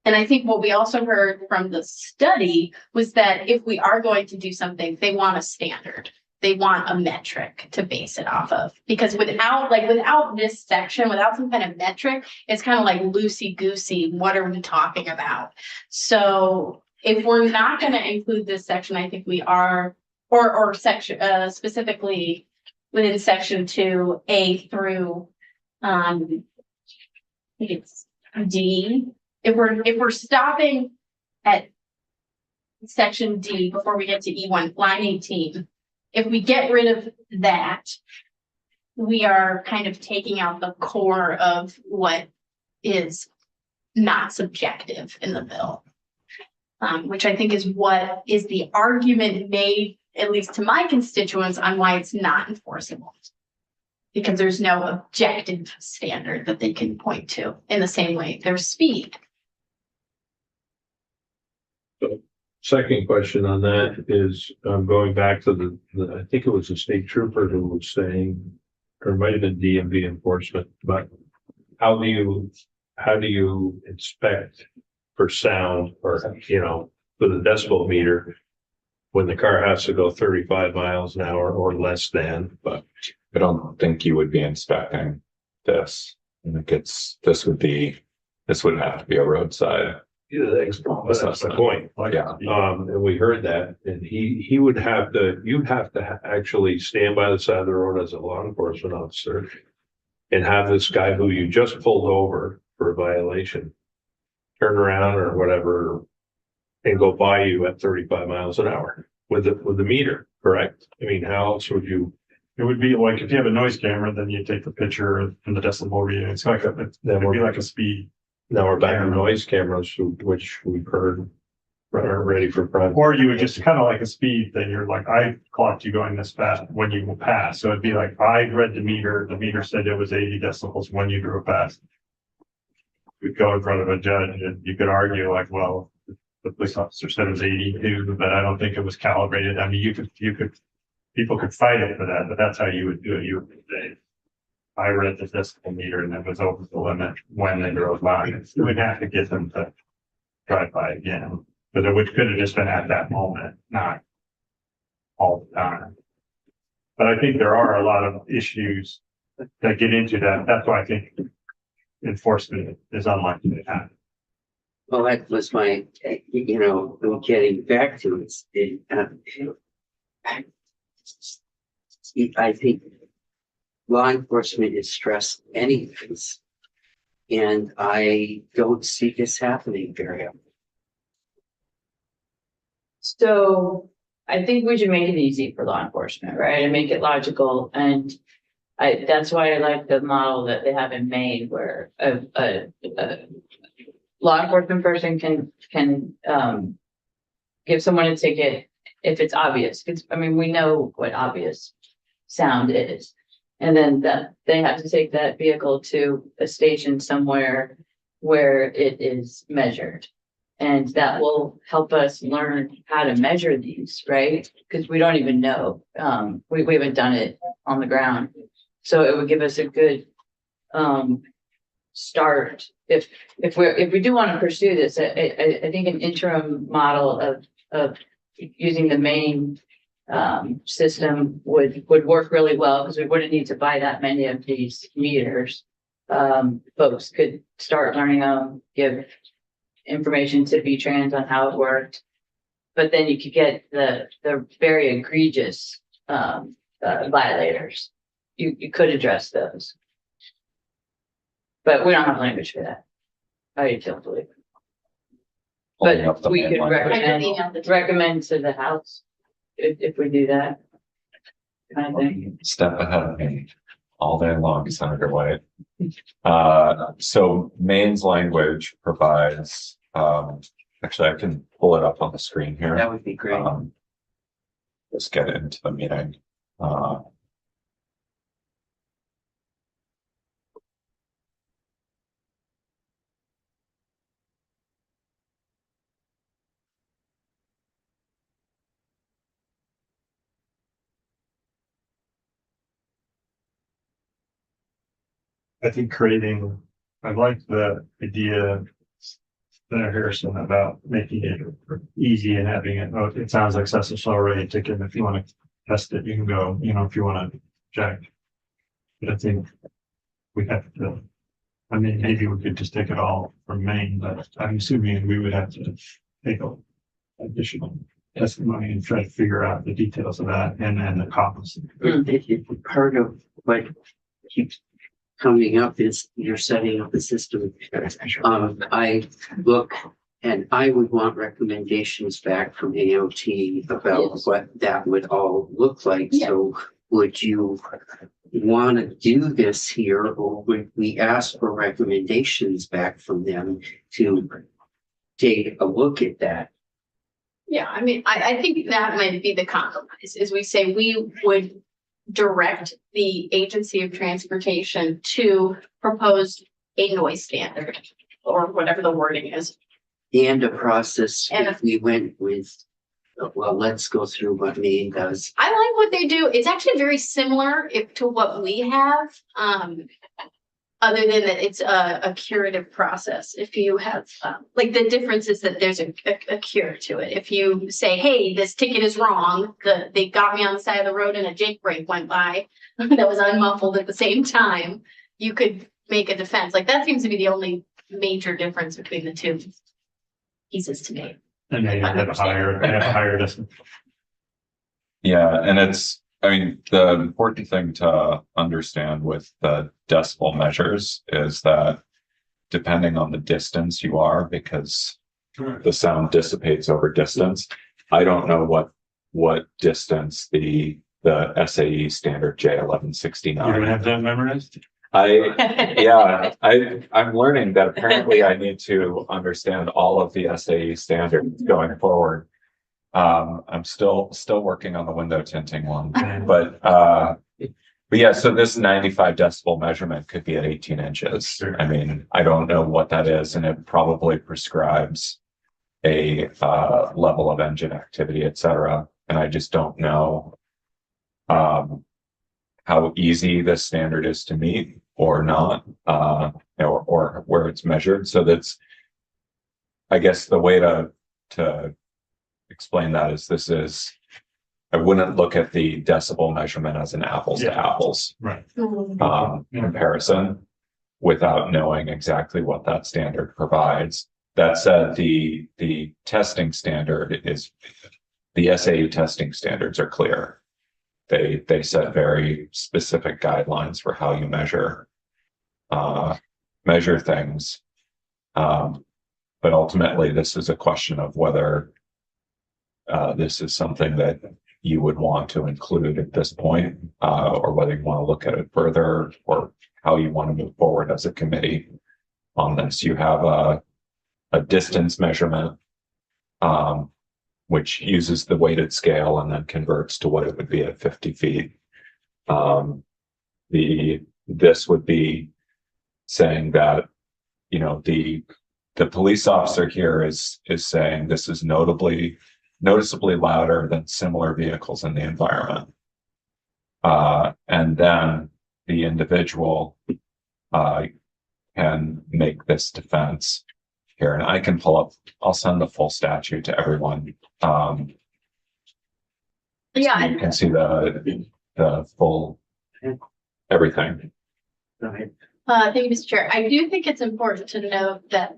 And I think what we also heard from the study was that if we are going to do something, they want a standard. They want a metric to base it off of. Because without this section, without some kind of metric, it's kind of like loosey-goosey. What are we talking about? So if we're not going to include this section, I think we are, or section specifically within section 2A through I think it's D. If we're stopping at section D before we get to E1, line 18, if we get rid of that, we are kind of taking out the core of what is not subjective in the bill, which I think is what is the argument made, at least to my constituents, on why it's not enforceable. Because there's no objective standard that they can point to in the same way there's speed. Second question on that is, going back to I think it was the state trooper who was saying, or it might have been DMV enforcement, but how do you inspect for sound or, for the decibel meter when the car has to go 35 miles an hour or less than? But I don't think you would be inspecting this. I think this would have to be a roadside. yeah, that's the point. Yeah. And we heard that, and he would have to, you'd have to actually stand by the side of the road as a law enforcement officer and have this guy who you just pulled over for a violation turn around or whatever and go by you at 35 miles an hour with the meter, correct? I mean, how else would you? It would be like if you have a noise camera, then you take the picture and the decibel reading. It's like it'd be like a speed. Now we're back to noise cameras, which we've heard are ready for prime. Or you would just kind of like a speed thing. You're like, I clocked you going this fast when you will pass. So it'd be like, I read the meter said it was 80 decibels when you drove past. We'd go in front of a judge and you could argue like, well, the police officer said it was 82, but I don't think it was calibrated. I mean, people could fight it for that, but that's how you would do it. You would say, I read the decibel meter and it was over the limit when they drove by. You would have to get them to drive by again, but it could have just been at that moment, not all the time. But I think there are a lot of issues that get into that. That's why I think enforcement is unlikely to happen. Well, that was my, getting back to it. I think law enforcement is stressed anyways, and I don't see this happening very often. So I think we should make it easy for law enforcement, right? And make it logical. And that's why I like the model that they have in Maine where a law enforcement person can give someone a ticket if it's obvious. We know what obvious sound is. And then they have to take that vehicle to a station somewhere where it is measured. And that will help us learn how to measure these, right? Because we don't even know. We haven't done it on the ground. So it would give us a good start, if we do want to pursue this, I think an interim model of using the main system would work really well, because we wouldn't need to buy that many of these meters. Folks could start learning them, give information to V-Trans on how it worked. But then you could get the very egregious violators. You could address those. But we don't have language for that. I don't believe. Pulling up the But we main could language. I could email the- recommend to the House if we do that. Kind of thing. Step ahead of me all day long, Senator White. So Maine's language provides, actually, I can pull it up on the screen here. That would be great. Let's get into the meeting. I think I like the idea, Senator Harrison, about making it easy and having it sounds like excessive slow rate ticket. If you want to test it, you can go, if you want to check. But I think we have to, maybe we could just take it all from Maine, but I'm assuming we would have to take additional testimony and try to figure out the details of that and then the costs. Part of what keeps coming up is you're setting up a system. I look and I would want recommendations back from AOT about Yes. what that would all look like. Yeah. So would you want to do this here, or would we ask for recommendations back from them to take a look at that? Yeah, I think that might be the compromise, is we say we would direct the Agency of Transportation to propose a noise standard, or whatever the wording is. And a process, And if we went with, well, let's go through what Maine does. I like what they do. It's actually very similar to what we have. Other than that, it's a curative process. If you have, like, the difference is that there's a cure to it. If you say, hey, this ticket is wrong, they got me on the side of the road and a Jake brake went by that was unmuffled at the same time, you could make a defense. Like, that seems to be the only major difference between the two pieces to me. And they have a higher distance. Yeah, and the important thing to understand with the decibel measures is that depending on the distance you are, because the sound dissipates over distance, I don't know what distance the SAE standard You're gonna J1169. have that memorized? I'm learning that apparently I need to understand all of the SAE standards going forward. I'm still working on the window tinting one, but yeah, so this 95 decibel measurement could be at 18 inches. Sure. I don't know what that is, and it probably prescribes a level of engine activity, et cetera. And I just don't know how easy this standard is to meet or not, or where it's measured. So that's, I guess, the way to explain that is I wouldn't look at the decibel measurement as an apples to apples Right. comparison without knowing exactly what that standard provides. That said, the testing standard is, the SAE testing standards are clear. They set very specific guidelines for how you measure things. But ultimately, this is a question of whether this is something that you would want to include at this point, or whether you want to look at it further, or how you want to move forward as a committee on this. You have a distance measurement, which uses the weighted scale and then converts to what it would be at 50 feet. This would be saying that, the police officer here is saying this is noticeably louder than similar vehicles in the environment. And then the individual can make this defense here. And I can pull up, I'll send the full statute to everyone. Yeah, You can see the full, everything. Go ahead. thank you, Mr. Chair. I do think it's important to note that,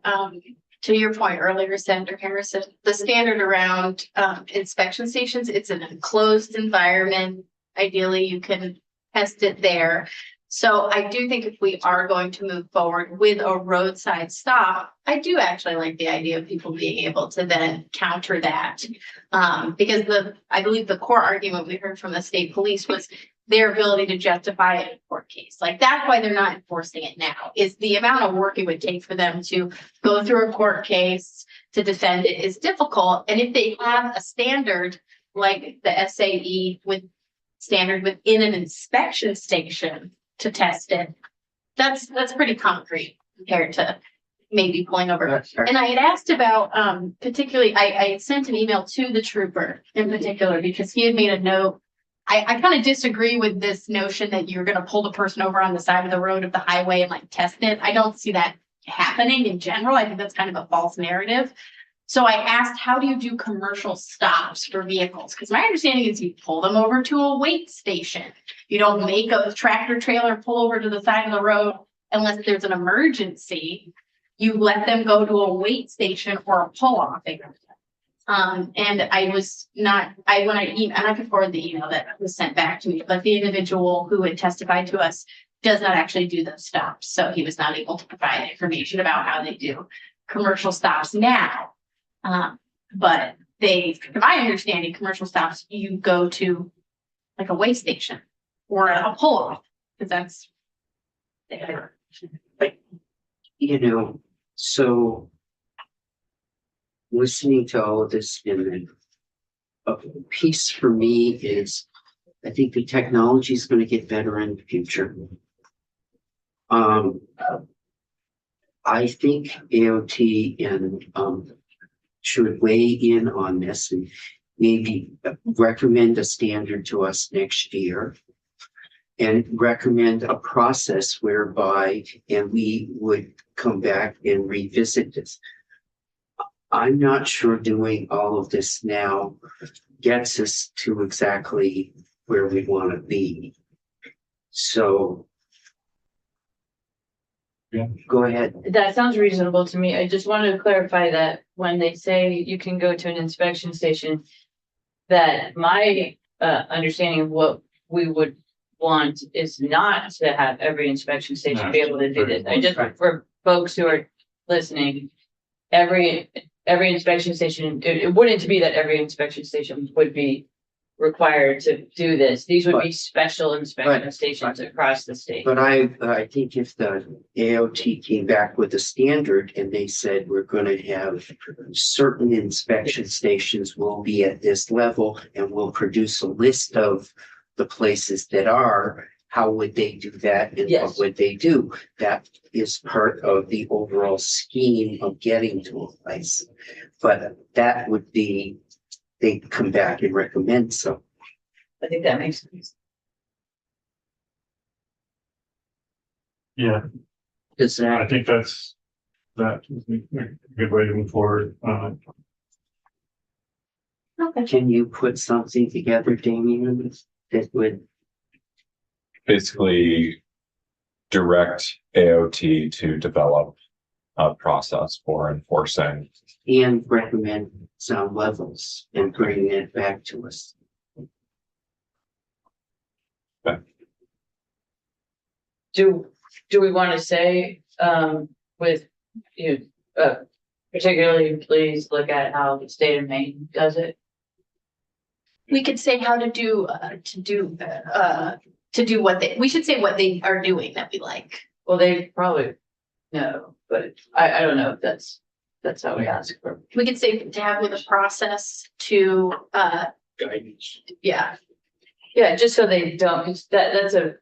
to your point earlier, Senator Harrison, the standard around, inspection stations, it's an enclosed environment. Ideally, you can test it there. So I do think if we are going to move forward with a roadside stop, I do actually like the idea of people being able to then counter that. Because I believe the core argument we heard from the state police was their ability to justify it in a court case. Like, that's why they're not enforcing it now, is the amount of work it would take for them to go through a court case to defend it is difficult. And if they have a standard like the SAE with standard within an inspection station to test it, that's pretty concrete compared to maybe pulling over. And I had asked about, particularly, I had sent an email to the trooper in particular, because he had made a note. I kind of disagree with this notion that you're gonna pull the person over on the side of the road of the highway and like test it. I don't see that happening in general. I think that's kind of a false narrative. So I asked, how do you do commercial stops for vehicles? Because my understanding is you pull them over to a weight station. You don't make a tractor trailer pull over to the side of the road unless there's an emergency. You let them go to a weight station or a pull-off. And I was not, and I could forward the email that was sent back to me, but the individual who had testified to us does not actually do those stops. So he was not able to provide information about how they do commercial stops now. But to my understanding, commercial stops, you go to like a weigh station or a pull-off, because that's there. So listening to all of this, and a piece for me is, I think the technology is going to get better in the future. I think AOT and should weigh in on this and maybe recommend a standard to us next year, and recommend a process whereby, and we would come back and revisit this. I'm not sure doing all of this now gets us to exactly where we want to be. So. Yeah. Go ahead. That sounds reasonable to me. I just wanted to clarify that when they say you can go to an inspection station, that my understanding of what we would want is not to have every inspection station be able to do this. I just, for folks who are listening, every inspection station, it wouldn't be that every inspection station would be required to do this. These would be special inspection stations across the state. But I think if the AOT came back with a standard and they said, we're going to have certain inspection stations will be at this level, and we'll produce a list of the places that are, how would they do that? And what would they do? That is part of the overall scheme of getting to a place. But that would be, they come back and recommend some. I think that makes sense. Yeah, Does I that, think that's a good way to move forward. can you put something together, Damien, that would, Basically direct AOT to develop a process for enforcing. and recommend some levels and bring it back to us? Do we want to say, with, particularly please look at how the state of Maine does it? We could say how to do what we should say what they are doing that we like. Well, they probably know, but I don't know if that's how we ask for. We could say to have with a process to, Guidance. yeah, Yeah, just so they don't, 'cause that's a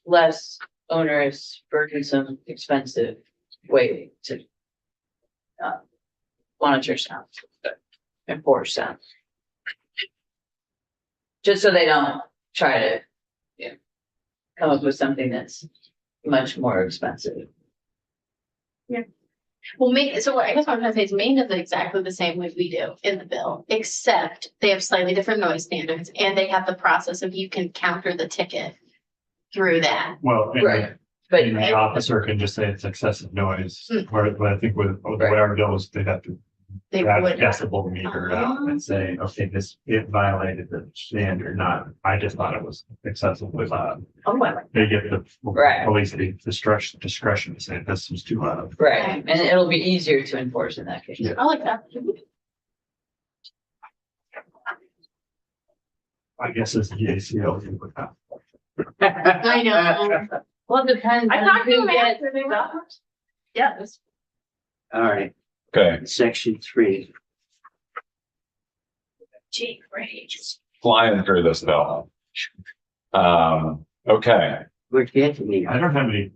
less onerous, burdensome, expensive way to monitor sound, enforce sound. Just so they don't try to, come up with something that's much more expensive. Well, so I guess what I'm trying to say is Maine does it exactly the same way we do in the bill, except they have slightly different noise standards and they have the process of you can counter the ticket through that. Well, and Right. But and the officer can just say it's excessive noise, Mm. where, but I think with the way our bills, they'd have to They have a would. decibel meter out and say, okay, it violated the standard, not, I just thought it was excessively loud. Oh, well. They get the Right. police the discretion to say this was too loud. right, and it'll be easier to enforce in that case. Yeah. I like that. I guess it's the ACL thing with that. I know. Well, it depends. I on talked to who them gets after they were. stopped. Yeah, it was- All right, Okay, section 3. Jake Rage. flying through this bill. Okay, We're getting there. I don't have any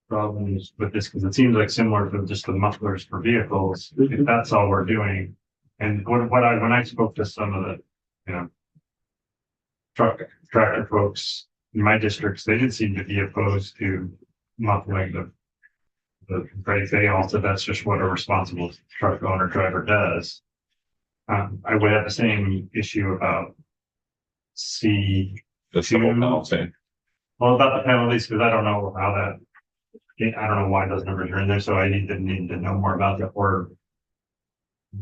problems with this because it seems like similar to just the mufflers for vehicles, if that's all we're doing. And when I spoke to some of the, tractor folks in my districts, they didn't seem to be opposed to muffling the brake. They all said that's just what a responsible truck owner driver does. I would have the same issue about the civil penalty. well, about the penalties, because I don't know how I don't know why those numbers are in there, so I need to know more about that or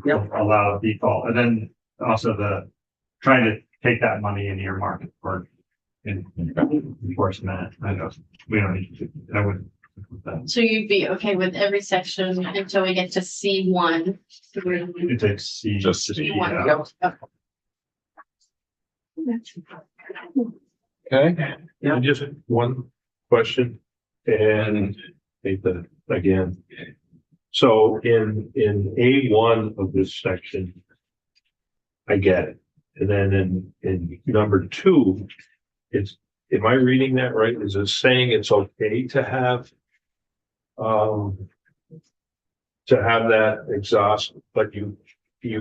Yep. allow default. And then also the trying to take that money and earmark it for enforcement. I know we don't need to, I would. So you'd be okay with every section until we get to C1 through. It takes C. Just C C1. out. Okay, And just one question, and hate that again. So in A1 of this section, I get it. And then in number 2, am I reading that right? Is it saying it's okay to have that exhaust, but you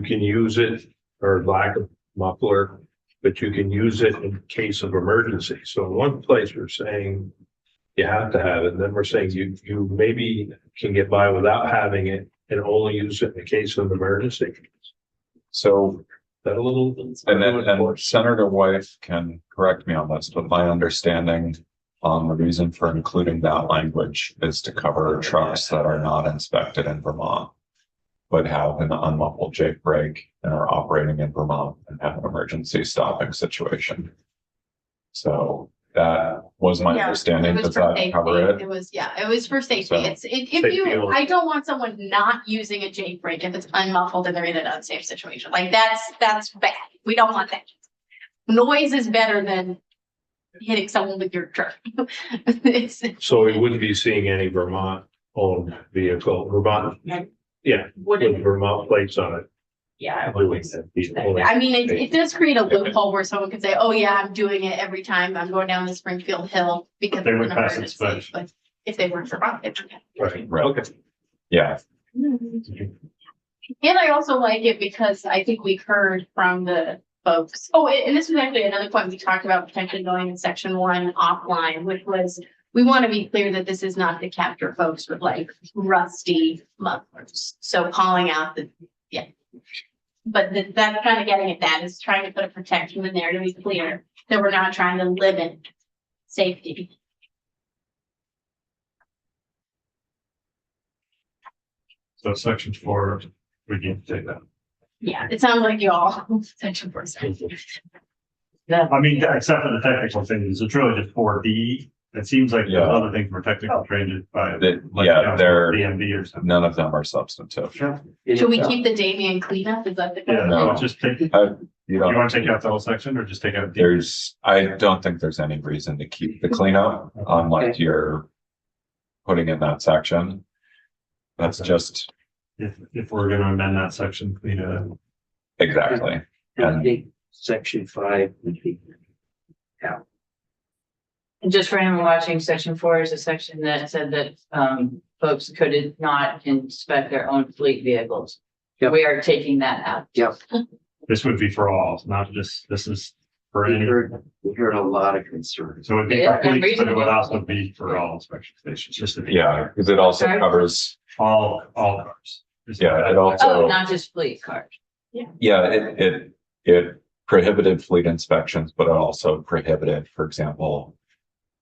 can use it, or lack of muffler, but you can use it in case of emergency. So in one place we're saying you have to have it, and then we're saying you maybe can get by without having it and only use it in case of emergency. Is so, that a little? and Senator White can correct me on this, but my understanding on the reason for including that language is to cover trucks that are not inspected in Vermont, but have an unmuffled Jake brake and are operating in Vermont and have an emergency stopping situation. So that was my Yeah, understanding. It was Does for that safety. cover it? It was, yeah, it was for safety. So- If Safety you, only. I don't want someone not using a Jake brake if it's unmuffled and they're in an unsafe situation. Like that's bad. We don't want that. Noise is better than hitting someone with your truck. It's, So we wouldn't be seeing any Vermont owned vehicle, Vermont, yeah, with Vermont plates on it. yeah. I I mean, it does create a loophole where someone could say, oh yeah, I'm doing it every time I'm going down the Springfield Hill because They of would an pass emergency. inspection. But if they weren't for profit. Right, Right. okay. Yeah, And I also like it because I think we've heard from the folks. Oh, and this was actually another point we talked about potentially going in section 1 offline, which was we want to be clear that this is not to capture folks with like rusty mufflers. So calling out the, yeah. But that's kind of getting at that is trying to put a protection in there to be clear that we're not trying to limit safety. So section 4, we need to take that. Yeah, it sounds like you all section 4. I mean, except for the technical things, it's really just 4D. It seems like the Yeah. other things were technical changes by. yeah, they're, DMV or something. none of them are substantive. Should we keep the Damien cleanup? Is that the? Yeah, No. no, just take, you You don't. want to take out the whole section or just take out? D? I don't think there's any reason to keep the cleanup unless you're putting in that section. That's just If we're gonna amend that section, clean it up. exactly. And I think section 5 would be. And just for anyone watching, section 4 is a section that said that folks could not inspect their own fleet vehicles. Yep. We are taking that out. Yep. This would be for all, not just, this is for any, We heard a lot of concerns. so it'd be Yeah, for and police, but it would reasonable. also be for all inspection stations, just to be. Yeah, because it also Sorry? covers, All cars. Yeah, it also- Oh, not just fleet cars. yeah, it prohibited fleet inspections, but it also prohibited, for example,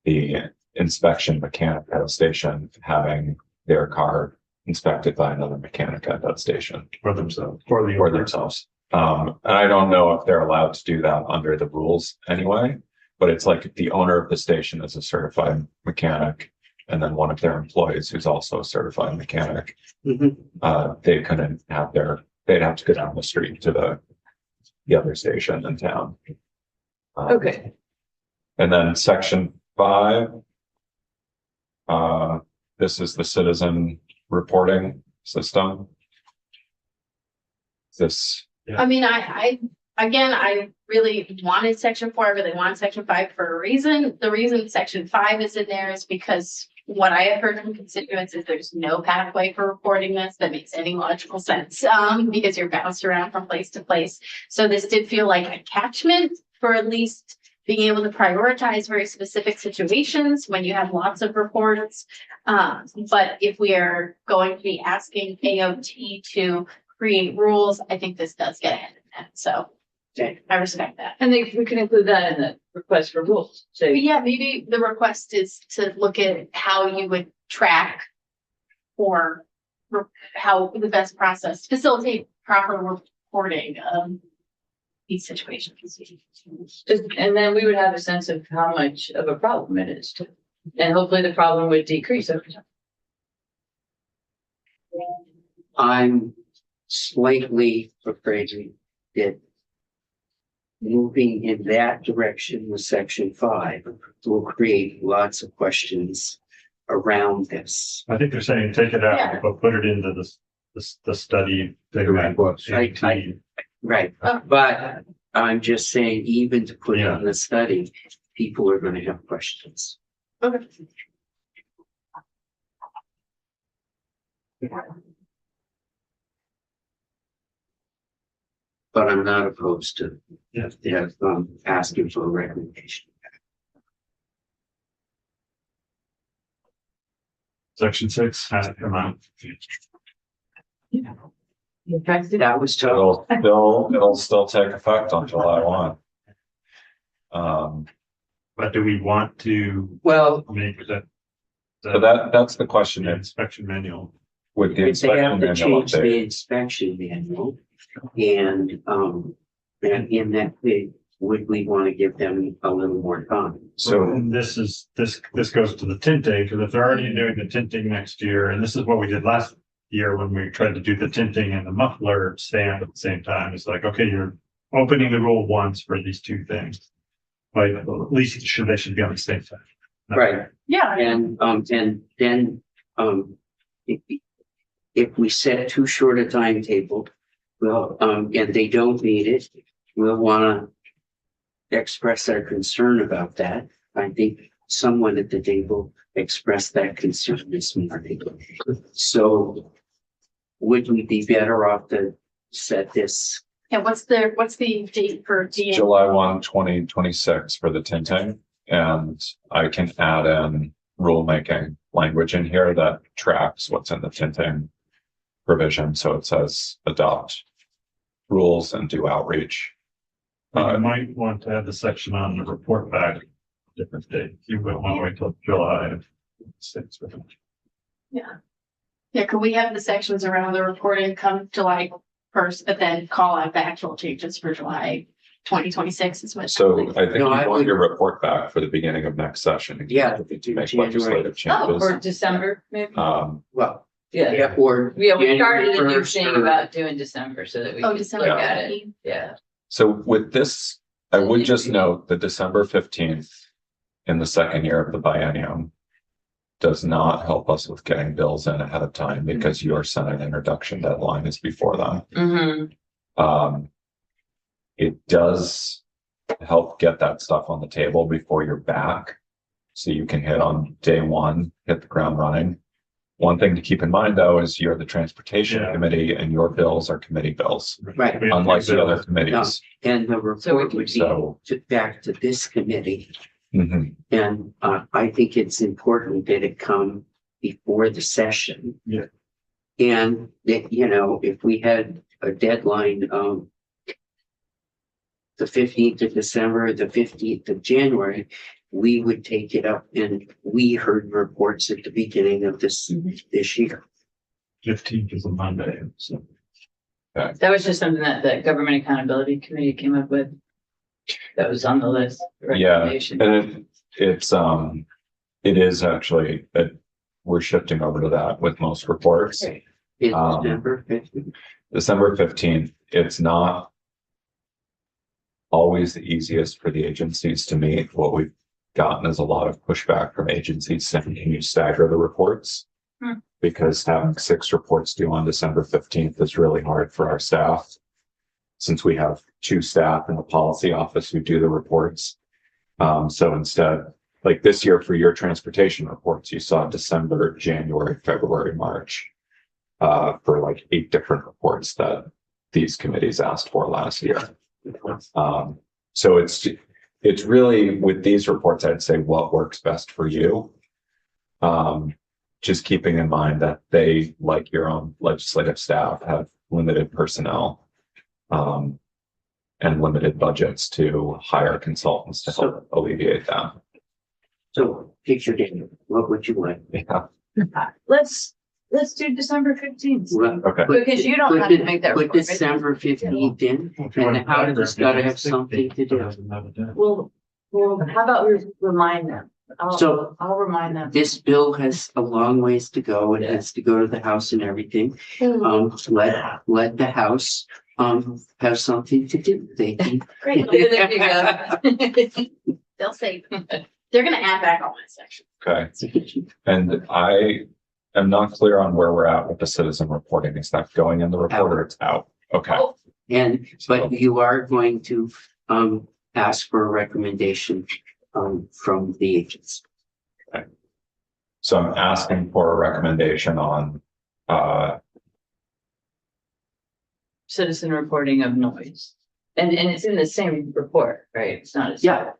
the inspection mechanic at a station having their car inspected by another mechanic at that station For themselves, for the. for themselves. And I don't know if they're allowed to do that under the rules anyway, but it's like the owner of the station is a certified mechanic. And then one of their employees who's also a certified mechanic, Mhm. they couldn't have they'd have to go down the street to the other station in town. Okay, And then section 5. This is the citizen reporting system. This, I mean, I really wanted section 4, I really want section 5 for a reason. The reason section 5 is in there is because what I have heard from constituents is there's no pathway for reporting this that makes any logical sense, because you're bounced around from place to place. So this did feel like a catchment for at least being able to prioritize very specific situations when you have lots of reports. But if we are going to be asking AOT to create rules, I think this does get ahead of that. So I respect that. and we can include that in the request for rules, so. But yeah, maybe the request is to look at how you would track or how the best process, facilitate proper reporting of these situations. And then we would have a sense of how much of a problem it is too. And hopefully the problem would decrease over time. I'm slightly afraid that moving in that direction with section 5 will create lots of questions around this. I think they're saying take it Yeah. out, but put it into the study. thing Right. that I- Right, Oh. but I'm just saying, even to put it Yeah. in the study, people are gonna have questions. Okay. But I'm not opposed to, Yeah. asking for a recommendation. Section 6 has to come out. That was tough. it'll still take effect on July 1. But do we want to Well, make that? So that's the question The is inspection manual. with the if they inspection have to manual change the update. inspection manual, and in that, would we want to give them a little more time? So And this goes to the tinting, because if they're already doing the tinting next year, and this is what we did last year when we tried to do the tinting and the muffler stand at the same time, it's like, okay, you're opening the rule once for these two things. But at least they should be on the same side. Right, Yeah, and then, if we set too short a timetable, well, and they don't meet it, we'll wanna express our concern about that. I think someone at the table expressed that concern this morning. So would we be better off to set this? yeah, what's the date for DA? July 1, 2026 for the tinting, and I can add in rulemaking language in here that tracks what's in the tinting provision. So it says adopt rules and do outreach. I might want to have the section on the report back, different date. You would want to wait till July of 6. Yeah, could we have the sections around the reporting come July 1st, but then call out the actual changes for July 2026 is what. So I think you No, I want would- your report back for the beginning of next session. Yeah, To make January. legislative Oh, or changes. December, maybe? Well, Yeah. yeah, or. Yeah, we January started a new 1st thing or- about doing December so that we Oh, can December look at it. 15th. Yeah. So with this, I would just note that December 15th in the second year of the biennium does not help us with getting bills in ahead of time because your Senate introduction deadline is before that. Mm-hmm. It does help get that stuff on the table before you're back. So you can hit on day 1, hit the ground running. One thing to keep in mind, though, is you're the transportation Yeah. committee and your bills are committee bills, Right. We have unlike two the other bills. committees. And the report would be So- back to this committee. Mhm. And I think it's important that it come before the session. Yeah. And that, you know, if we had a deadline, the 15th of December, the 15th of January, we would take it up, and we heard reports at the beginning of this year. 15th is a Monday, so. That was just something that the Government Accountability Committee came up with. That was on the list. Yeah, recommendation. and it is actually that we're shifting over to that with most reports. It's Um, December 15th. December 15th, it's not always the easiest for the agencies to meet. What we've gotten is a lot of pushback from agencies saying, can you stagger the reports? Hmm. Because having 6 reports due on December 15th is really hard for our staff. Since we have 2 staff in the policy office who do the reports. So instead, like this year for your transportation reports, you saw December, January, February, March. For like 8 different reports that these committees asked for last year. So it's really with these reports, I'd say what works best for you. Just keeping in mind that they, like your own legislative staff, have limited personnel. And limited budgets to hire consultants to help alleviate that. So picture Daniel, what would you like? Yeah, Let's do December 15th. Well, okay. Because you don't put have to the- make that Put report, right? December 15th in, and the Howard's gotta have something to do. Well, how about we remind them? So- I'll remind them. This bill has a long ways to go. It has to go to the House and everything. Let the House, have something to do. They can. Great. There you go. They'll say, they're gonna add back all that section. Okay, and I am not clear on where we're at with the citizen reporting. Is that going in the report or it's out? Okay, Oh, And, but you are going to, ask for a recommendation, from the agents. so I'm asking for a recommendation on, Citizen reporting of noise. And it's in the same report, right? It's not. a- Yeah.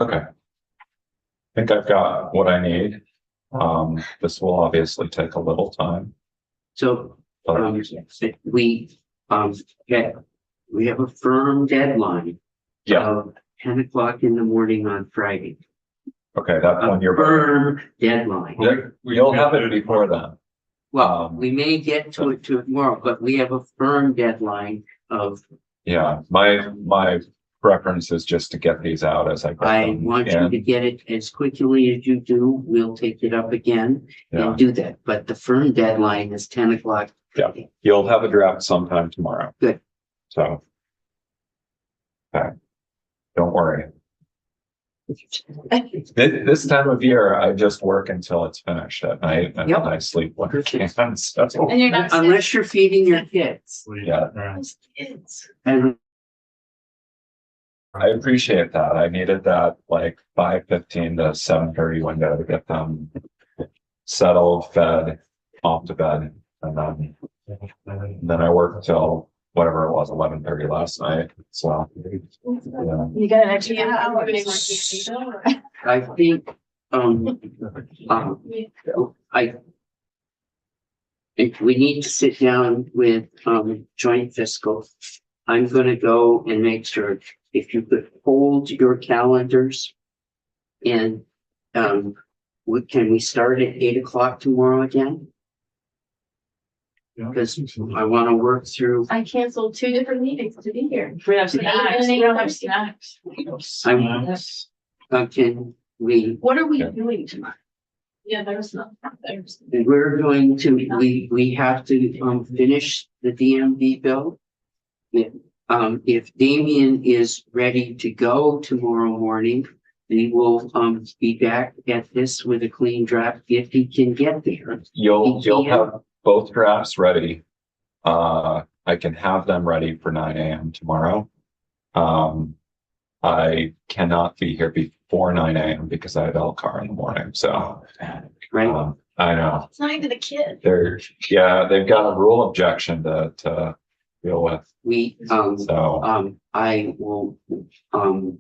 okay. I think I've got what I need. This will obviously take a little time. So, But we, we have a firm deadline. yeah, Of 10 o'clock in the morning on Friday. okay, that's A when you're. firm deadline. You'll have it before then. Well, we may get to it tomorrow, but we have a firm deadline of, Yeah, my preference is just to get these out as I get I them. want you to get it as quickly as you do. We'll take it up again Yeah, and do that. But the firm deadline is 10 o'clock. Yeah. You'll have a draft sometime tomorrow. Good. So. Okay. Don't worry. This time of year, I just work until it's finished at night and Yep. I sleep when I can. So, And you're not. sick. Unless you're feeding your kids. Yeah. Those kids. And I appreciate that. I needed that like 5:15 to 7:30 window to get them settled, fed, off to bed. And then I worked till whatever it was, 11:30 last night. So, yeah. You got an extra Yeah, hour? I think, if we need to sit down with, joint fiscal, I'm gonna go and make sure if you could hold your calendars. And, can we start at 8 o'clock tomorrow again? Because I wanna work through, I canceled 2 different meetings to be here. We have snacks. We don't have snacks. can we, What are we Yeah. doing tonight? Yeah, there's not, there's. we're going to, we have to, finish the DMV bill. If Damien is ready to go tomorrow morning, we will, be back at this with a clean draft if he can get there. You'll have both drafts ready. I can have them ready for 9 a.m. tomorrow. I cannot be here before 9 a.m. because I have Elcar in the morning, so. Right? I know, It's not even a kid. they've got a rule objection to deal with, We, so. I will, I'm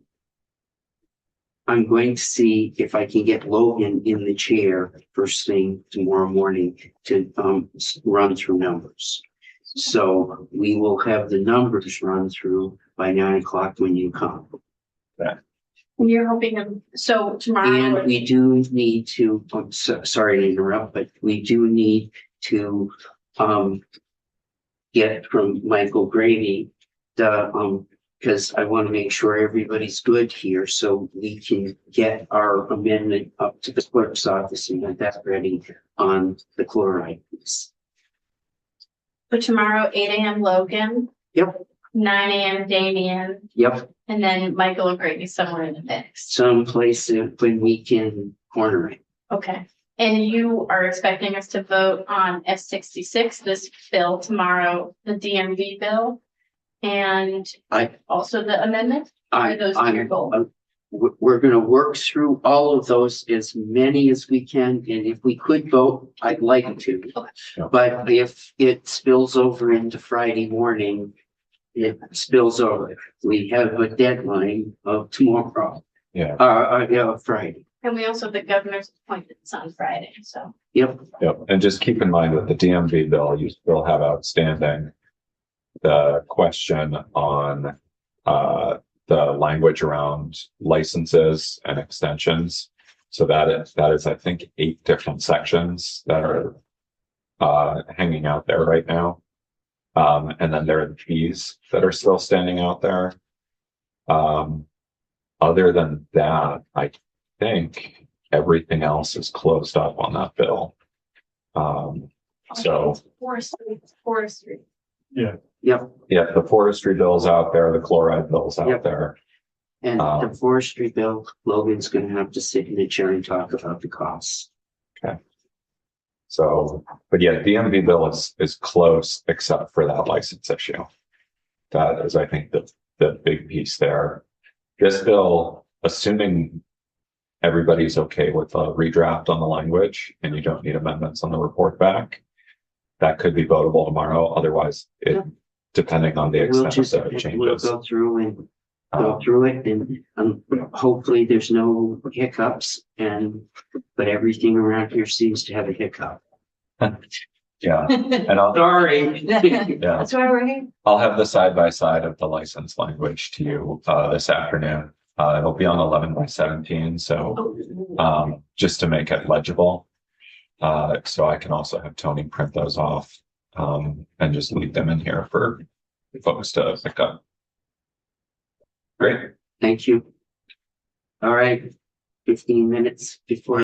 going to see if I can get Logan in the chair first thing tomorrow morning to, run through numbers. So we will have the numbers run through by 9 o'clock when you come. And you're hoping, so tomorrow. And we do need to, I'm sorry to interrupt, but we do need to, get from Michael Gravy, because I want to make sure everybody's good here, so we can get our amendment up to the clerk's office and get that ready on the chloride piece. So tomorrow, 8 a.m. Logan. Yep. 9 a.m. Damien, Yep, and then Michael O'Grady somewhere in the mix. someplace when we can corner it. Okay. And you are expecting us to vote on S66, this bill tomorrow, the DMV bill? And also the amendment? Are those your goals? We're gonna work through all of those, as many as we can, and if we could vote, I'd like to. Yeah. But if it spills over into Friday morning, it spills over. We have a deadline of tomorrow, Yeah, Friday. And we also have the governor's appointments on Friday, so. Yep, yep, and just keep in mind with the DMV bill, you still have outstanding the question on the language around licenses and extensions. So that is, I think, 8 different sections that are hanging out there right now. And then there are the fees that are still standing out there. Other than that, I think everything else is closed up on that bill. So Forestry. yep, yeah, the forestry bill's out there, the chloride bill's out Yep. there. and the forestry bill, Logan's gonna have to sit in the chair and talk about the costs. So, but yeah, DMV bill is close except for that license issue. That is, I think, the big piece there. This bill, assuming everybody's okay with a redraft on the language and you don't need amendments on the report back, that could be votable tomorrow. Otherwise, depending on the We'll extent just, of the we'll changes. go through and go through it, and hopefully there's no hiccups, but everything around here seems to have a hiccup. Yeah, and Sorry. yeah, That's why we're here. I'll have the side by side of the license language to you this afternoon. It'll be on 11 by 17, so just to make it legible. So I can also have Tony print those off and just leave them in here for folks to pick up. Great. Thank you. All right, 15 minutes before